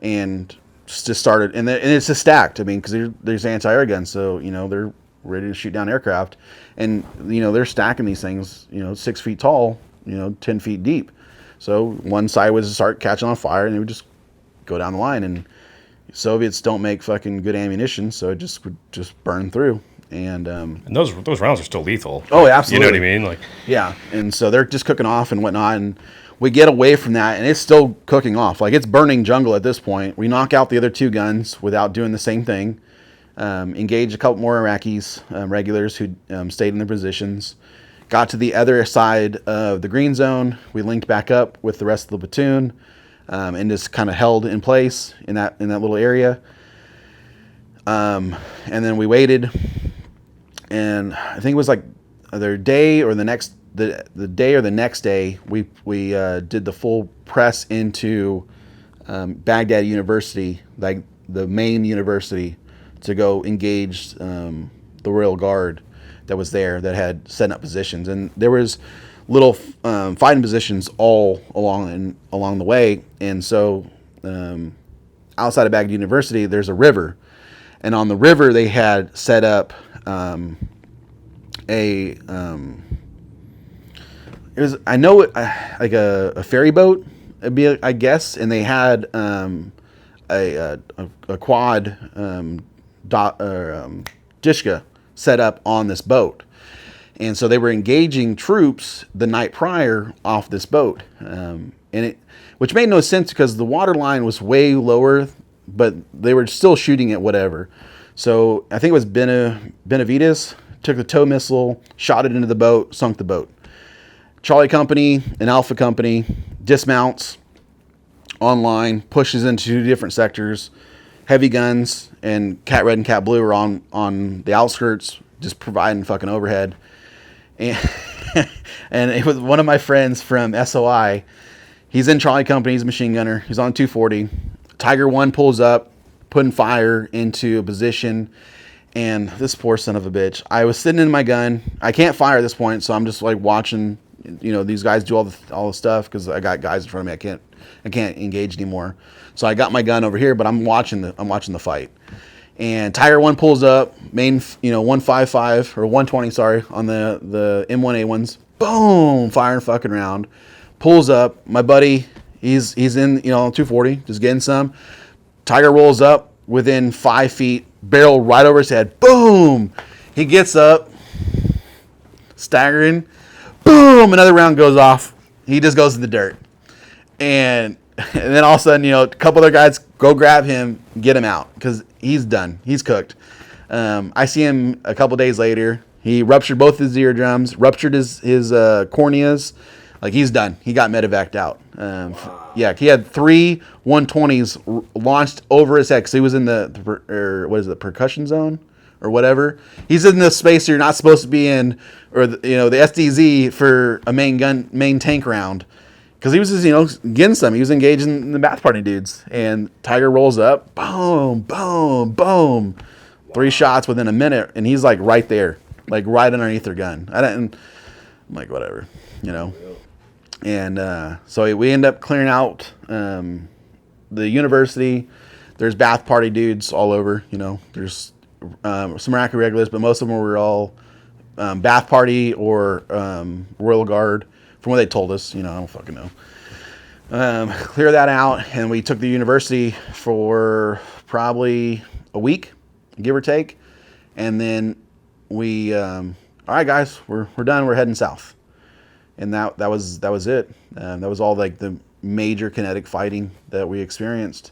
and just started, and it's just stacked. I mean, because there's anti-air guns, so they're ready to shoot down aircraft, and they're stacking these things 6 feet tall, 10 feet deep. So one side would start catching on fire, and it would just go down the line. And Soviets don't make fucking good ammunition, so it would just burn through. And those rounds are still lethal. Oh, absolutely. You know what I mean? Like, yeah. And so they're just cooking off and whatnot, and we get away from that, and it's still cooking off. Like, it's burning jungle at this point. We knock out the other 2 guns without doing the same thing. Engage a couple more Iraqis, regulars who stayed in their positions. Got to the other side of the green zone. We linked back up with the rest of the platoon, and just kind of held in place in that little area. And then we waited, and I think it was like the day or the next day, we did the full press into Baghdad University, like the main university, to go engage the Royal Guard that was there, that had set up positions. And there was little fighting positions all along the way. And so outside of Baghdad University, there's a river. And on the river, they had set up a it was, I know it, like a ferry boat, it'd be, I guess, and they had a quad Dishka set up on this boat. And so they were engaging troops the night prior off this boat. Which made no sense because the water line was way lower, but they were still shooting at whatever. So I think it was Benavides, took the tow missile, shot it into the boat, sunk the boat. Charlie Company and Alpha Company dismounts online, pushes into 2 different sectors. Heavy guns and Cat Red and Cat Blue are on the outskirts, just providing fucking overhead. And, and it was one of my friends from SOI. He's in Charlie Company. He's a machine gunner. He's on 240. Tiger 1 pulls up, putting fire into a position. And this poor son of a bitch. I was sitting in my gun. I can't fire at this point, so I'm just like watching, these guys do all the stuff because I got guys in front of me. I can't engage anymore. So I got my gun over here, but I'm watching the fight. And Tiger 1 pulls up, main 155 or 120, sorry, on the M1A1s. Boom, firing fucking round. Pulls up. My buddy, he's in 240, just getting some. Tiger rolls up within 5 feet, barrel right over his head. Boom. He gets up, staggering. Boom, another round goes off. He just goes to the dirt. And then all of a sudden, a couple other guys go grab him, get him out because he's done. He's cooked. I see him a couple days later. He ruptured both his eardrums, ruptured his corneas. Like, he's done. He got medevaced out. Yeah, he had 3 120s launched over his head because he was in the percussion zone or whatever. He's in the space you're not supposed to be in, or the SDZ for a main tank round. Because he was just, getting some. He was engaging the bath party dudes. And Tiger rolls up. Boom, boom, boom. 3 shots within a minute. And he's, like, right there. Like, right underneath their gun. I'm like, whatever, And so we end up clearing out the university. There's bath party dudes all over, There's some Iraqi regulars, but most of them were all bath party or Royal Guard. From what they told us, I don't fucking know. Clear that out, and we took the university for probably a week, give or take. And then we, all right, guys, we're done. We're heading south. And that was it. That was all like the major kinetic fighting that we experienced.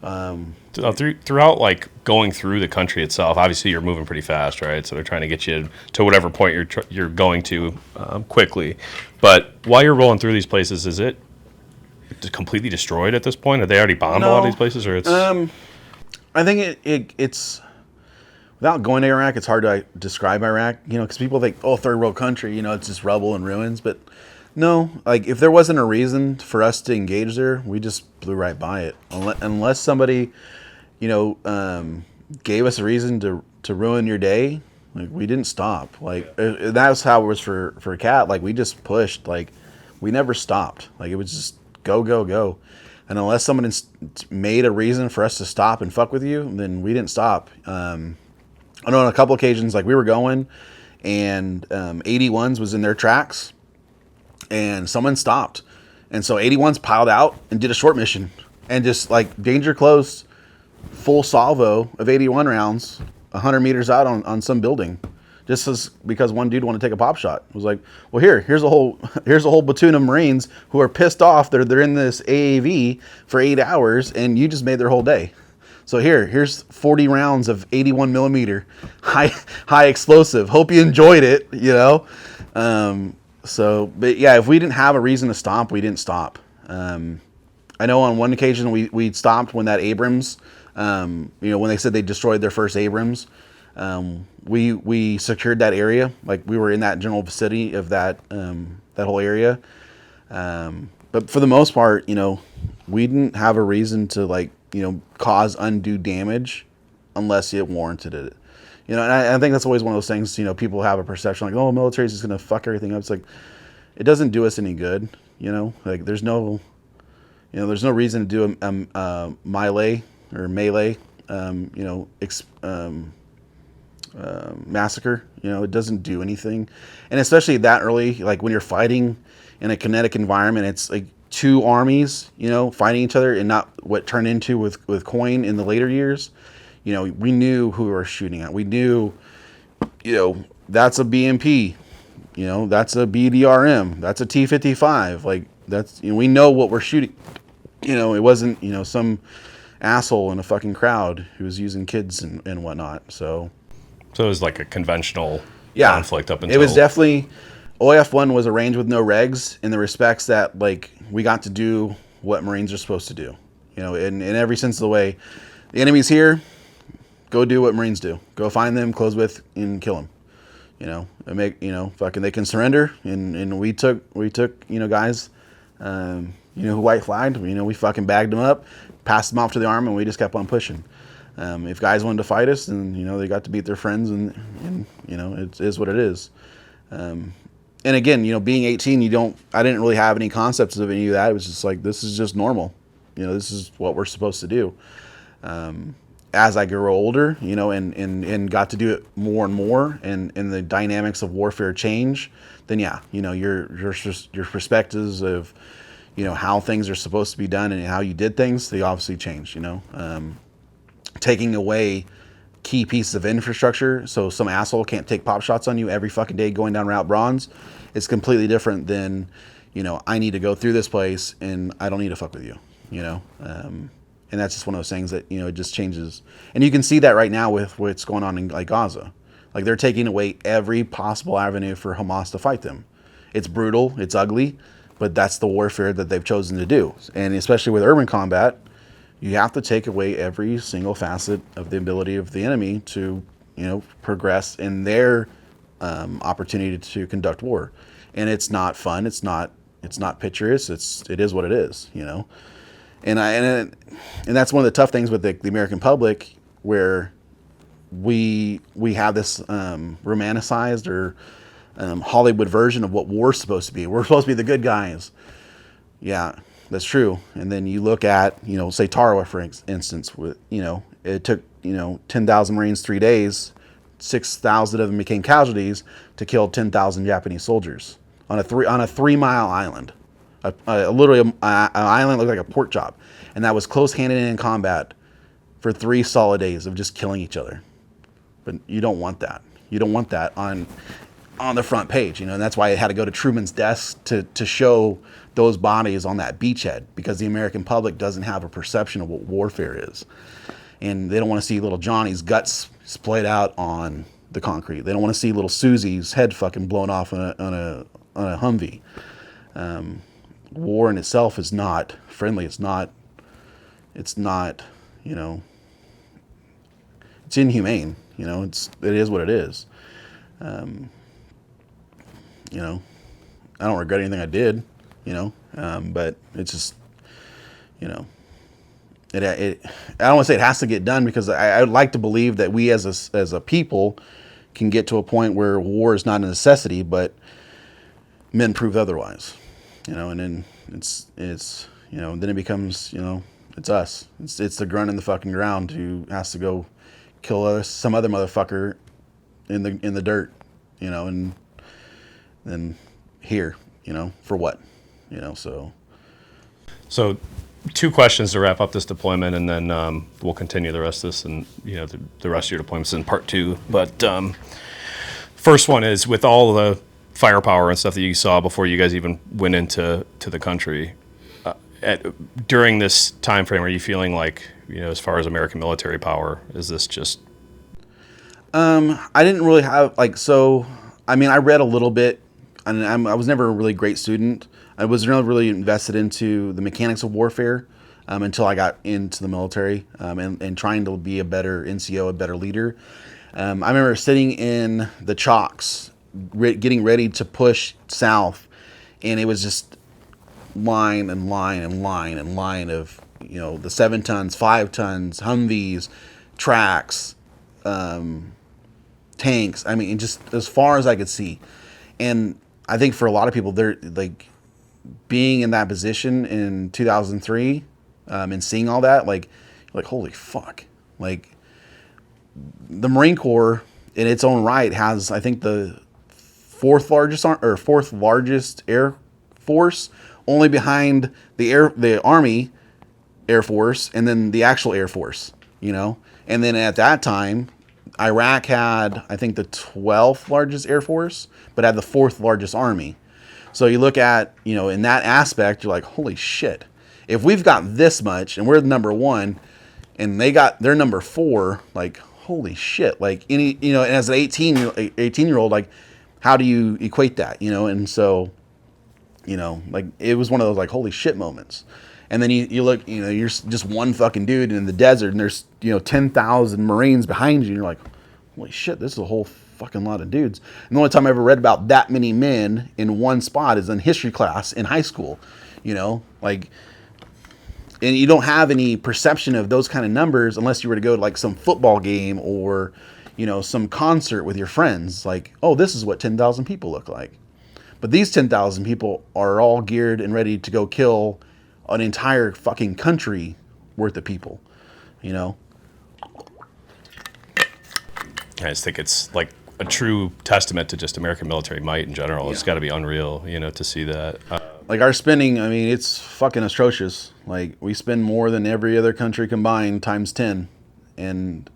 Throughout, like, going through the country itself, obviously you're moving pretty fast, right? So they're trying to get you to whatever point you're going to quickly. But while you're rolling through these places, is it completely destroyed at this point? Have they already bombed a lot of these places, or it's? I think it's without going to Iraq, it's hard to describe Iraq, because people think, oh, third world country, it's just rubble and ruins, but. No, like, if there wasn't a reason for us to engage there, we just blew right by it. Unless somebody, gave us a reason to ruin your day, like, we didn't stop. Like, that was how it was for Cat. Like, we just pushed. Like, we never stopped. Like, it was just go, go, go. And unless someone made a reason for us to stop and fuck with you, then we didn't stop. I know on a couple occasions, like, we were going, and 81s was in their tracks. And someone stopped. And so 81s piled out and did a short mission. And just, like, danger close, full salvo of 81 rounds 100 meters out on some building. Just because one dude wanted to take a pop shot. It was like, well, here's a whole platoon of Marines who are pissed off. They're in this AAV for 8 hours, and you just made their whole day. So here's 40 rounds of 81 millimeter high explosive. Hope you enjoyed it, So, but yeah, if we didn't have a reason to stop, we didn't stop. I know on one occasion we stopped when that Abrams, when they said they destroyed their first Abrams, we secured that area. Like, we were in that general vicinity of that whole area. But for the most part, we didn't have a reason to, cause undue damage unless it warranted it. And I think that's always one of those things, people have a perception like, oh, military is just going to fuck everything up. It's like, it doesn't do us any good, Like, there's no reason to do a melee or melee, massacre. It doesn't do anything, and especially that early, like when you're fighting in a kinetic environment, it's like two armies, fighting each other, and not what turned into with coin in the later years. We knew who we were shooting at. We knew, that's a BMP, that's a BDRM, that's a T-55. Like that's, we know what we're shooting. It wasn't, some asshole in a fucking crowd who was using kids and whatnot. So it was like a conventional conflict up until... It was definitely... OF1 was arranged with no regs in the respects that, like, we got to do what Marines are supposed to do. In every sense of the way. The enemy's here, go do what Marines do. Go find them, close with, and kill them. And make, fucking, they can surrender. And we took, guys, who white flagged, we fucking bagged them up, passed them off to the army, and we just kept on pushing. If guys wanted to fight us, then, they got to beat their friends, and it is what it is. And again, being 18, I didn't really have any concepts of any of that. It was just like, this is just normal. This is what we're supposed to do. As I grew older, and got to do it more and more, and the dynamics of warfare change, then your perspectives of, how things are supposed to be done and how you did things, they obviously changed, taking away key pieces of infrastructure so some asshole can't take pop shots on you every fucking day going down Route Bronze. It's completely different than, I need to go through this place and I don't need to fuck with you, and that's just one of those things that, it just changes. And you can see that right now with what's going on in like Gaza. Like they're taking away every possible avenue for Hamas to fight them. It's brutal, it's ugly, but that's the warfare that they've chosen to do. And especially with urban combat, you have to take away every single facet of the ability of the enemy to, progress in their opportunity to conduct war. And it's not fun. It's not picturesque. It is what it is, And that's one of the tough things with the American public, where we have this romanticized or Hollywood version of what war's supposed to be. We're supposed to be the good guys. Yeah, that's true. And then you look at, say Tarawa, for instance, with, it took, 10,000 Marines 3 days, 6,000 of them became casualties to kill 10,000 Japanese soldiers on a 3-mile island. Literally an island looked like a pork chop. And that was close hand-in-hand combat for 3 solid days of just killing each other. But you don't want that. You don't want that on the front page, and that's why it had to go to Truman's desk to show those bodies on that beachhead, because the American public doesn't have a perception of what warfare is. And they don't want to see little Johnny's guts splayed out on the concrete. They don't want to see little Susie's head fucking blown off on a Humvee. War in itself is not friendly. It's not, it's inhumane. It is what it is. I don't regret anything I did, but it's just, I don't want to say it has to get done, because I would like to believe that we as a people can get to a point where war is not a necessity, but men prove otherwise, and then it's then it becomes, it's us. It's the grunt in the fucking ground who has to go kill some other motherfucker in the dirt, and then here, for what, So 2 questions to wrap up this deployment, and then we'll continue the rest of this, and the rest of your deployments in part 2. But first one is, with all the firepower and stuff that you saw before you guys even went into the country, during this time frame, are you feeling like, as far as American military power, is this just... I didn't really have I read a little bit, and I was never a really great student. I was never really invested into the mechanics of warfare until I got into the military, and trying to be a better NCO, a better leader. I remember sitting in the chocks, getting ready to push south, and it was just line and line and line and line of, the 7 tons, 5 tons, Humvees, tracks, tanks. Just as far as I could see. And I think for a lot of people, they're like, being in that position in 2003, and seeing all that, like holy fuck, like the Marine Corps in its own right has, I think, the fourth largest air force, only behind the Army Air Force, and then the actual Air Force, you know. And then at that time, Iraq had, I think, the 12th largest Air Force, but had the fourth largest Army. So you look at, you know, in that aspect, you're like, holy shit. If we've got this much and we're number one and they're number four, like, holy shit. Like, any, you know, and as an 18-year-old, like, how do you equate that, you know? And so, you know, like, it was one of those, like, holy shit moments. And then you look, you know, you're just one fucking dude in the desert and there's, you know, 10,000 Marines behind you. And you're like, holy shit, this is a whole fucking lot of dudes. And the only time I ever read about that many men in one spot is in history class in high school, you know, like, and you don't have any perception of those kind of numbers unless you were to go to like some football game or, you know, some concert with your friends. Like, oh, this is what 10,000 people look like. But these 10,000 people are all geared and ready to go kill an entire fucking country worth of people, you know? I just think it's like a true testament to just American military might in general. Yeah. It's got to be unreal, you know, to see that. Like our spending, I mean, it's fucking atrocious. Like we spend more than every other country combined times 10. And,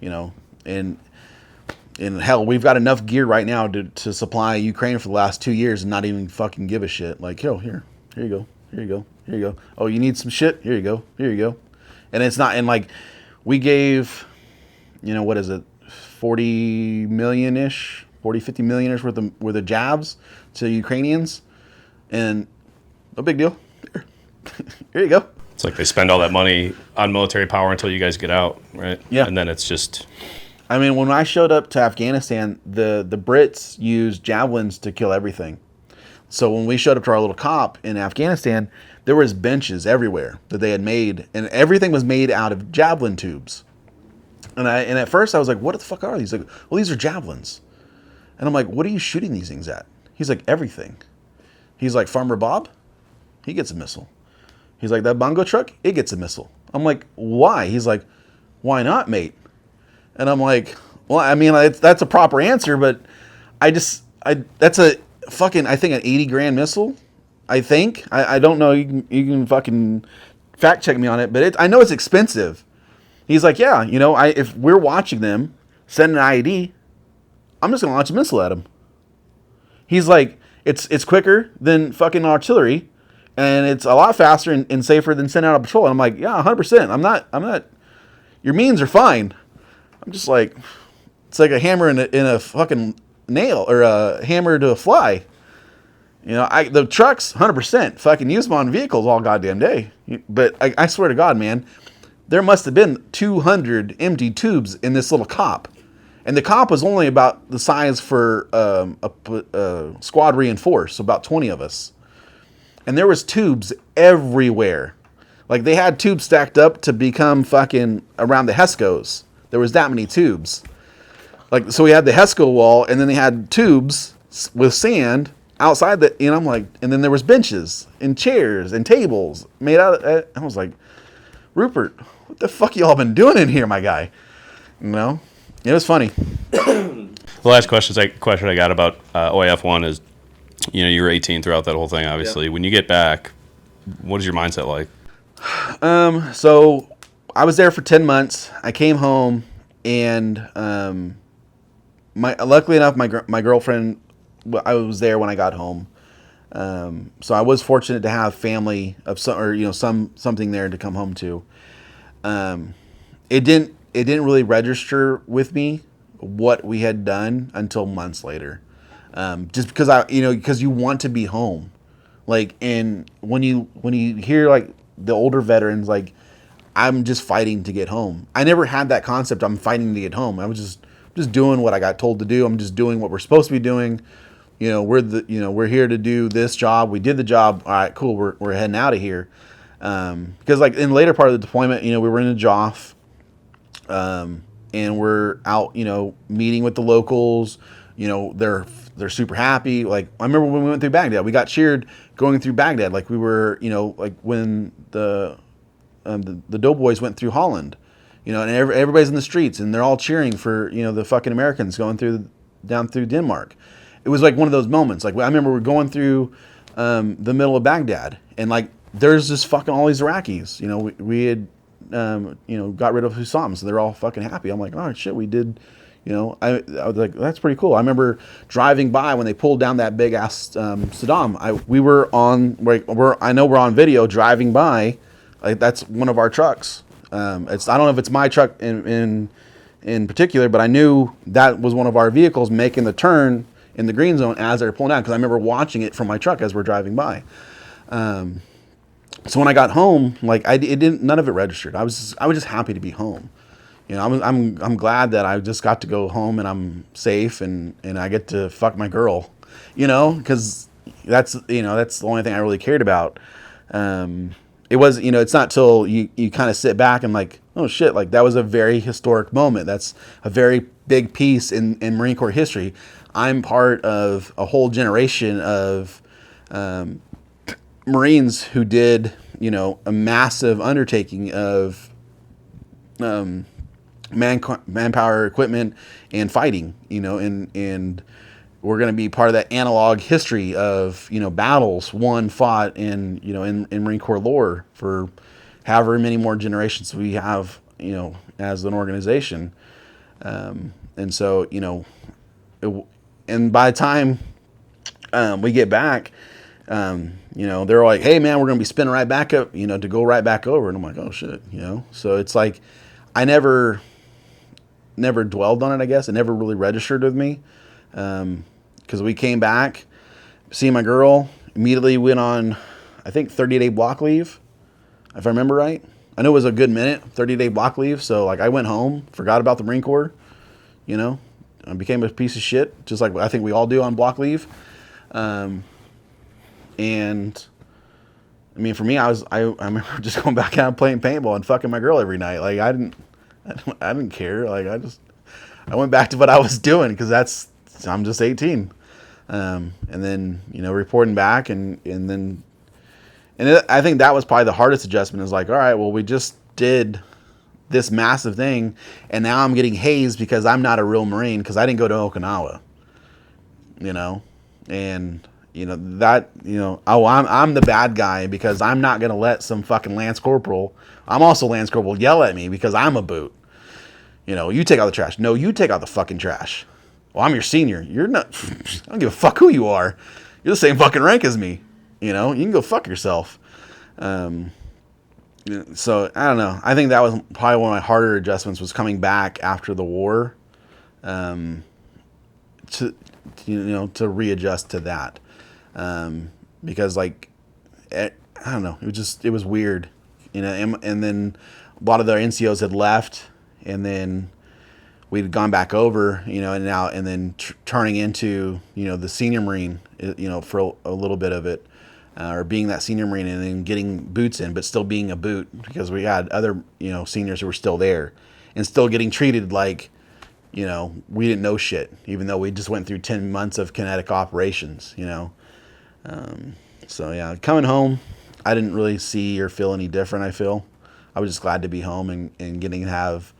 you know, and hell, we've got enough gear right now to supply Ukraine for the last 2 years and not even fucking give a shit. Like, yo, here you go. Here you go. Here you go. Oh, you need some shit? Here you go. Here you go. And it's not, and like, we gave, you know, what is it, 40 million-ish, 40, 50 million-ish worth of jabs to Ukrainians. And no big deal. Here you go. It's like they spend all that money on military power until you guys get out, right? Yeah. And then it's just... I mean, when I showed up to Afghanistan, the Brits used javelins to kill everything. So when we showed up to our little COP in Afghanistan, there was benches everywhere that they had made, and everything was made out of javelin tubes. And at first I was like, what the fuck are these? Like, well, these are javelins. And I'm like, what are you shooting these things at? He's like, everything. He's like, Farmer Bob, he gets a missile. He's like, that bongo truck, it gets a missile. I'm like, why? He's like, why not, mate? And I'm like, well, I mean, that's a proper answer, but that's a fucking, I think, an 80 grand missile. I think. I don't know. You can fucking fact check me on it, but I know it's expensive. He's like, yeah, you know, if we're watching them send an IED, I'm just gonna launch a missile at them. He's like, it's quicker than fucking artillery, and it's a lot faster and safer than sending out a patrol. And I'm like, yeah, 100%. I'm not. Your means are fine. I'm just like, it's like a hammer in a fucking nail, or a hammer to a fly. You know, the trucks, 100%, fucking use them on vehicles all goddamn day. But I swear to God, man, there must have been 200 empty tubes in this little COP. And the COP was only about the size for a squad reinforced, so about 20 of us. And there was tubes everywhere. Like, they had tubes stacked up to become fucking around the HESCOs. There was that many tubes. Like, so we had the HESCO wall, and then they had tubes with sand outside the, you know, I'm like, and then there was benches and chairs and tables made out of, I was like, Rupert, what the fuck y'all been doing in here, my guy? You know, it was funny. The last question I got about OIF1 is, you know, you were 18 throughout that whole thing, obviously. Yep. When you get back, what is your mindset like? So I was there for 10 months. I came home, and luckily enough, my girlfriend, I was there when I got home. So I was fortunate to have family of something there to come home to. It didn't really register with me what we had done until months later. Just because because you want to be home. Like, and when you hear like the older veterans, like, I'm just fighting to get home. I never had that concept. I'm fighting to get home. I was just doing what I got told to do. I'm just doing what we're supposed to be doing. You know, we're here to do this job. We did the job. All right, cool. We're heading out of here. Because like in the later part of the deployment, you know, we were in a JOF, and we're out, you know, meeting with the locals. You know, they're super happy. Like, I remember when we went through Baghdad, we got cheered going through Baghdad. Like, we were, you know, like when the Doughboys went through Holland. and everybody's in the streets and they're all cheering for, the fucking Americans going down through Denmark. It was like one of those moments. Like, I remember we're going through the middle of Baghdad, and like there's just fucking all these Iraqis. We had got rid of Hussam, so they're all fucking happy. I'm like, oh shit, we did. I was like, that's pretty cool. I remember driving by when they pulled down that big ass Saddam. We were on, I know we're on video driving by. Like, that's one of our trucks. I don't know if it's my truck in particular, but I knew that was one of our vehicles making the turn in the green zone as they were pulling out, because I remember watching it from my truck as we're driving by. So when I got home, like none of it registered. I was just happy to be home. I'm glad that I just got to go home and I'm safe and I get to fuck my girl, because that's the only thing I really cared about. It was, it's not till you kind of sit back and like, oh shit, like that was a very historic moment. That's a very big piece in Marine Corps history. I'm part of a whole generation of Marines who did, a massive undertaking of manpower, equipment, and fighting, and we're going to be part of that analog history of, battles won, fought in Marine Corps lore for however many more generations we have, as an organization. And so, and by the time we get back, they're like, hey man, we're going to be spinning right back up, to go right back over. And I'm like, oh shit, so it's like, I never dwelled on it, I guess. It never really registered with me. Because we came back, seeing my girl, immediately went on, I think, 30-day block leave, if I remember right. I know it was a good minute, 30-day block leave. So, like, I went home, forgot about the Marine Corps, I became a piece of shit, just like I think we all do on block leave. And, I mean, for me, I remember just going back out and playing paintball and fucking my girl every night. Like, I didn't care. Like, I went back to what I was doing, because I'm just 18. And then, reporting back and I think that was probably the hardest adjustment, is like, all right, well, we just did this massive thing, and now I'm getting hazed because I'm not a real Marine, because I didn't go to Okinawa, and that, oh, I'm the bad guy because I'm not going to let some fucking Lance Corporal, I'm also Lance Corporal, yell at me because I'm a boot. You take out the trash. No, you take out the fucking trash. Well, I'm your senior. You're not, I don't give a fuck who you are. You're the same fucking rank as me. You can go fuck yourself. So I don't know. I think that was probably one of my harder adjustments, was coming back after the war, to readjust to that. Because like, I don't know, it was weird, and then a lot of the NCOs had left, and then we'd gone back over, and then turning into, the senior Marine, for a little bit of it, or being that senior Marine and then getting boots in, but still being a boot, because we had other, seniors who were still there and still getting treated like, we didn't know shit, even though we just went through 10 months of kinetic operations, So yeah, coming home, I didn't really see or feel any different. I was just glad to be home and getting to have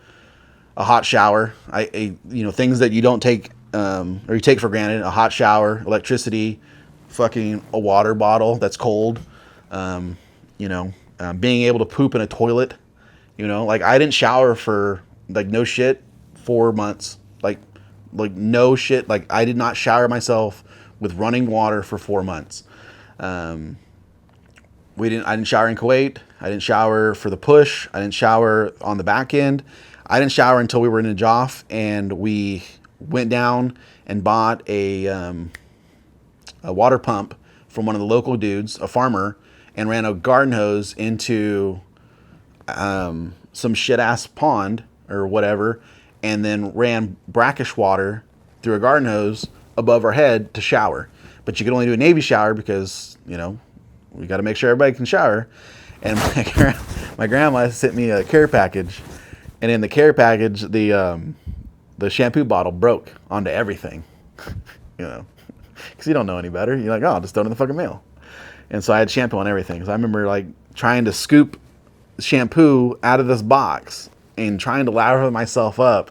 a hot shower. Things that you don't take, or you take for granted: a hot shower, electricity, fucking a water bottle that's cold, being able to poop in a toilet. Like, I didn't shower for, like, no shit, 4 months. Like no shit. Like, I did not shower myself with running water for 4 months. I didn't shower in Kuwait. I didn't shower for the push. I didn't shower on the back end. I didn't shower until we were in Najaf, and we went down and bought a water pump from one of the local dudes, a farmer, and ran a garden hose into some shit ass pond or whatever, and then ran brackish water through a garden hose above our head to shower. But you can only do a Navy shower because, we got to make sure everybody can shower. And my grandma sent me a care package, and in the care package, the shampoo bottle broke onto everything, because you don't know any better. You're like, oh, I'll just throw it in the fucking mail. And so I had shampoo on everything. So I remember, like, trying to scoop shampoo out of this box and trying to lather myself up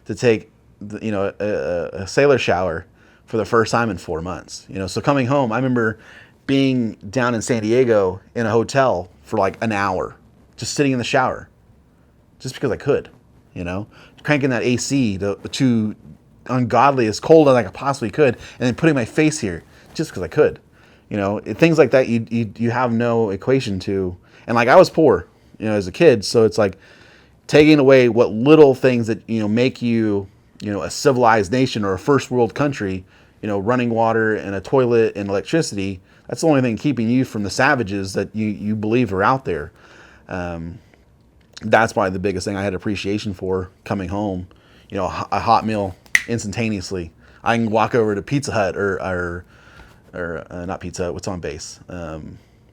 to take, a sailor shower for the first time in 4 months. So coming home, I remember being down in San Diego in a hotel for like an hour, just sitting in the shower, just because I could, cranking that AC to ungodly as cold as I possibly could, and then putting my face here just because I could. Things like that you have no equation to. And like I was poor, as a kid, so it's like taking away what little things that make you a civilized nation or a first world country, running water and a toilet and electricity. That's the only thing keeping you from the savages that you believe are out there. That's probably the biggest thing I had appreciation for coming home. A hot meal instantaneously. I can walk over to Pizza Hut or not Pizza Hut. What's on base?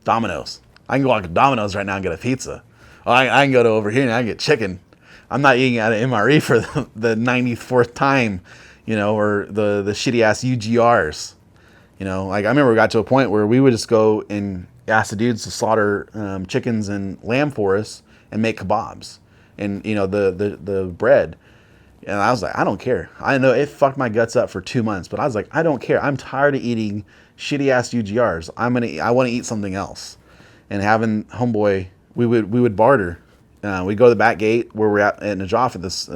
Domino's. I can walk to Domino's right now and get a pizza. I can go to over here and I can get chicken. I'm not eating at an MRE for the 94th time, or the shitty ass UGRs. Like I remember we got to a point where we would just go and ask the dudes to slaughter chickens and lamb for us and make kebabs and the bread. And I was like, I don't care. I know it fucked my guts up for 2 months, but I was like, I don't care. I'm tired of eating shitty ass UGRs. I want to eat something else. And having homeboy, we would barter. We'd go to the back gate where we're at Najaf at this.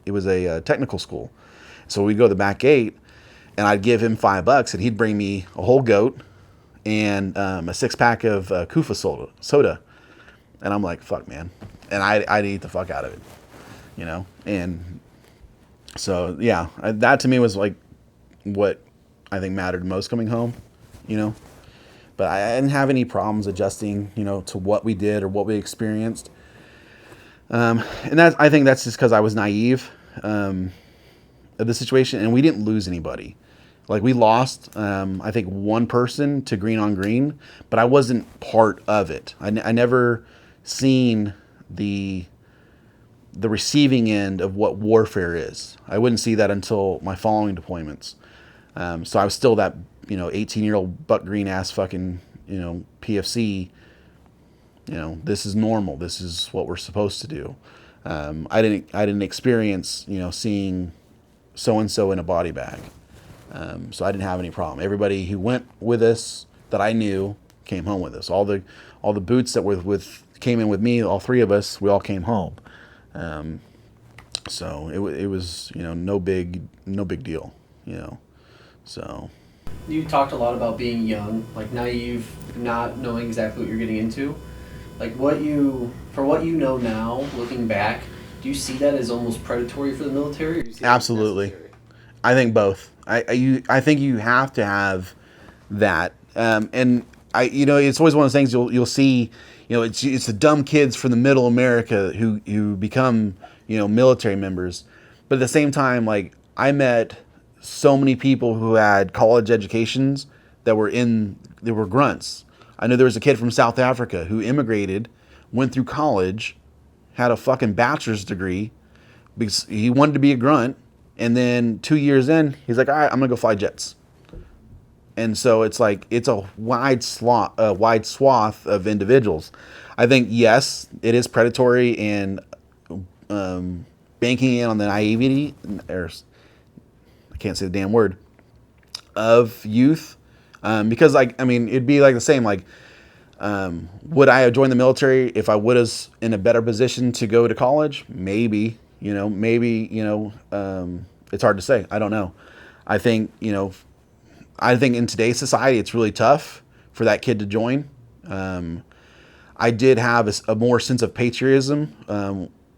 It was a technical school, so we'd go to the back gate, and I'd give him $5, and he'd bring me a whole goat and a 6-pack of Kufa soda. And I'm like, fuck, man. And I'd eat the fuck out of it. And so, yeah, that to me was like what I think mattered most coming home, but I didn't have any problems adjusting, to what we did or what we experienced. And I think that's just because I was naive, of the situation, and we didn't lose anybody. Like we lost, I think one person to green on green, but I wasn't part of it. I never seen the receiving end of what warfare is. I wouldn't see that until my following deployments. So I was still that, 18-year-old buck green ass fucking, PFC. This is normal. This is what we're supposed to do. I didn't experience, seeing so-and-so in a body bag. So I didn't have any problem. Everybody who went with us that I knew came home with us. All the boots that came in with me, all three of us, we all came home. So it was, no big deal, so. You talked a lot about being young, like naive, not knowing exactly what you're getting into. Like for what you know now, looking back, do you see that as almost predatory for the military? Or do you see Absolutely. I think both. I think you have to have that. And it's always one of those things you'll see, it's the dumb kids from the middle America who become, military members. But at the same time, like I met so many people who had college educations that were grunts. I know there was a kid from South Africa who immigrated, went through college, had a fucking bachelor's degree because he wanted to be a grunt. And then 2 years in, he's like, all right, I'm going to go fly jets. And so it's like, it's a wide swath of individuals. I think, yes, it is predatory and banking in on the naivety, or I can't say the damn word, of youth. Because it'd be like the same, like, would I have joined the military if I was in a better position to go to college? Maybe, it's hard to say. I don't know. I think in today's society, it's really tough for that kid to join. I did have a more sense of patriotism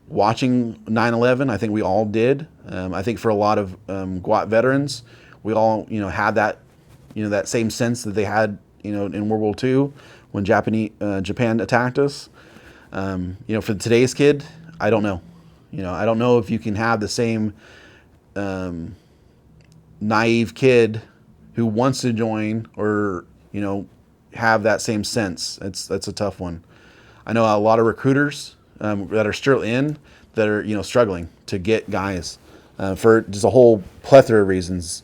watching 9/11. I think we all did. I think for a lot of GWAT veterans, we all had that that same sense that they had in World War II when Japan attacked us. For today's kid, I don't know. I don't know if you can have the same naive kid who wants to join or have that same sense. That's a tough one. I know a lot of recruiters that are still in that are struggling to get guys for just a whole plethora of reasons.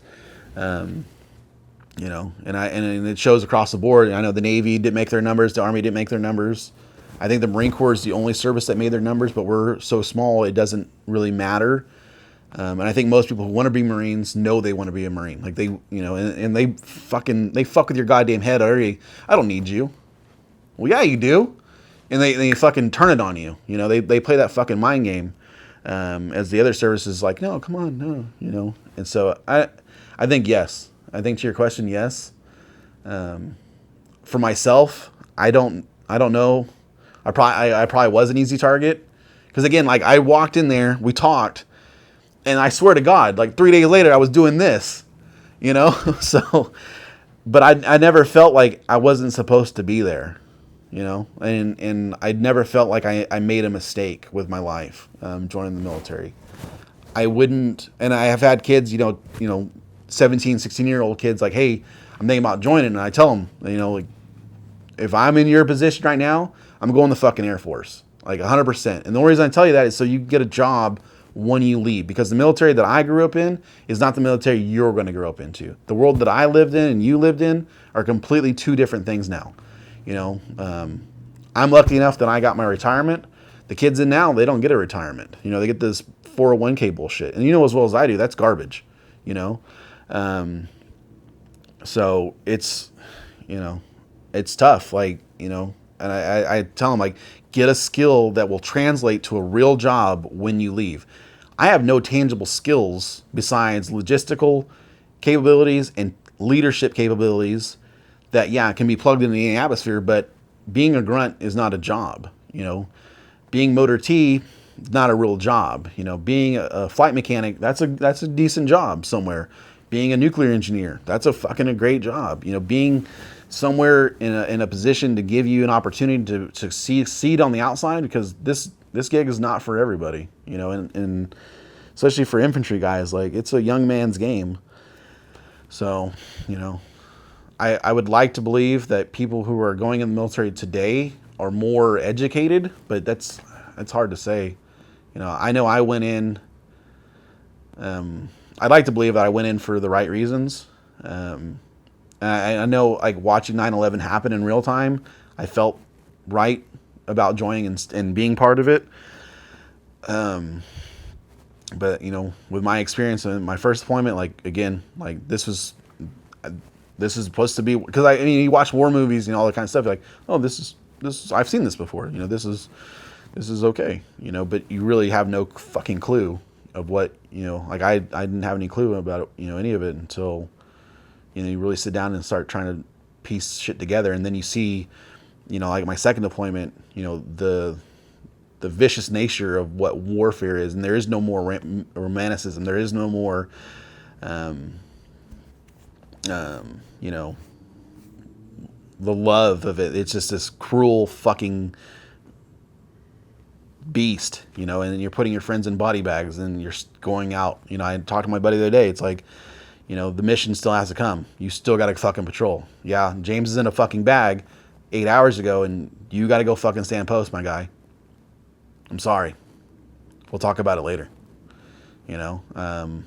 And it shows across the board. I know the Navy didn't make their numbers, the Army didn't make their numbers. I think the Marine Corps is the only service that made their numbers, but we're so small it doesn't really matter. And I think most people who want to be Marines know they want to be a Marine. Like they, and they fuck with your goddamn head already. I don't need you. Well, yeah, you do. And they fucking turn it on you. They play that fucking mind game. As the other services like, no, come on, no, And so I think yes. I think to your question, yes. For myself, I don't know. I probably was an easy target. Because again, like I walked in there, we talked, and I swear to God, like 3 days later, I was doing this, So, but I never felt like I wasn't supposed to be there, and I never felt like I made a mistake with my life joining the military. I wouldn't, and I have had kids, 17, 16-year-old kids like, hey, I'm thinking about joining, and I tell them, like, if I'm in your position right now, I'm going to the fucking Air Force, like 100%. And the only reason I tell you that is so you can get a job when you leave, because the military that I grew up in is not the military you're going to grow up into. The world that I lived in and you lived in are completely two different things now. I'm lucky enough that I got my retirement. The kids in now, they don't get a retirement. They get this 401k bullshit. And as well as I do, that's garbage, So it's, it's tough. Like, and I tell them, like, get a skill that will translate to a real job when you leave. I have no tangible skills besides logistical capabilities and leadership capabilities that, can be plugged into the atmosphere, but being a grunt is not a job. Being motor T is not a real job. Being a flight mechanic, that's a decent job somewhere. Being a nuclear engineer, that's a great job. Being somewhere in a position to give you an opportunity to succeed on the outside, because this gig is not for everybody, and especially for infantry guys, like it's a young man's game. So, I would like to believe that people who are going in the military today are more educated, but that's hard to say. I know I went in, I'd like to believe that I went in for the right reasons. I know, like, watching 9/11 happen in real time, I felt right about joining and being part of it. But, with my experience in my first deployment, like, again, like, this is supposed to be, because you watch war movies and all that kind of stuff, you're like, oh, this is I've seen this before, this is okay, but you really have no fucking clue of what, like I didn't have any clue about, any of it until, you really sit down and start trying to piece shit together. And then you see, like my second deployment, the vicious nature of what warfare is. And there is no more romanticism. There is no more, the love of it. It's just this cruel fucking beast, and you're putting your friends in body bags and you're going out. I talked to my buddy the other day. It's like, the mission still has to come. You still got to fucking patrol. Yeah, James is in a fucking bag 8 hours ago, and you got to go fucking stand post, my guy. I'm sorry. We'll talk about it later. And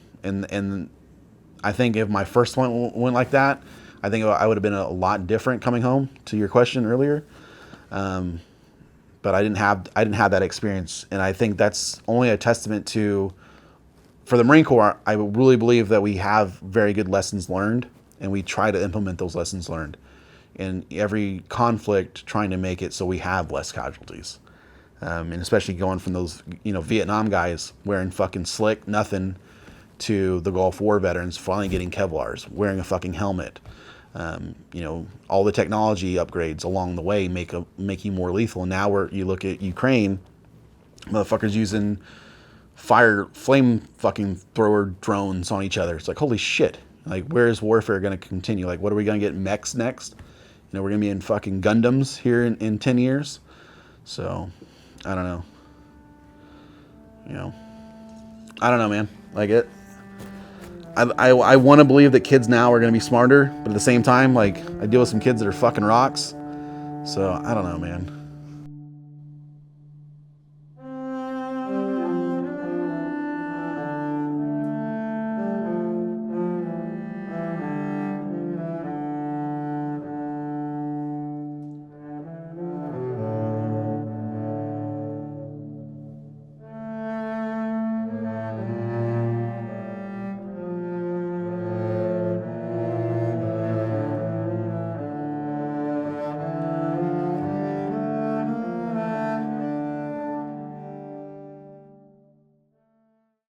I think if my first one went like that, I think I would have been a lot different coming home, to your question earlier. But I didn't have that experience, and I think that's only a testament to, for the Marine Corps, I really believe that we have very good lessons learned, and we try to implement those lessons learned in every conflict, trying to make it so we have less casualties. And especially going from those, Vietnam guys wearing fucking slick Nothin to the Gulf War veterans finally getting Kevlars, wearing a fucking helmet. All the technology upgrades along the way make you more lethal. And now you look at Ukraine, motherfuckers using flame fucking thrower drones on each other. It's like, holy shit. Like, where is warfare going to continue? Like, what are we going to get, mechs next? We're going to be in fucking Gundams here in 10 years. So, I don't know. I don't know, man. Like, I want to believe that kids now are going to be smarter, but at the same time, like, I deal with some kids that are fucking rocks. So, I don't know, man.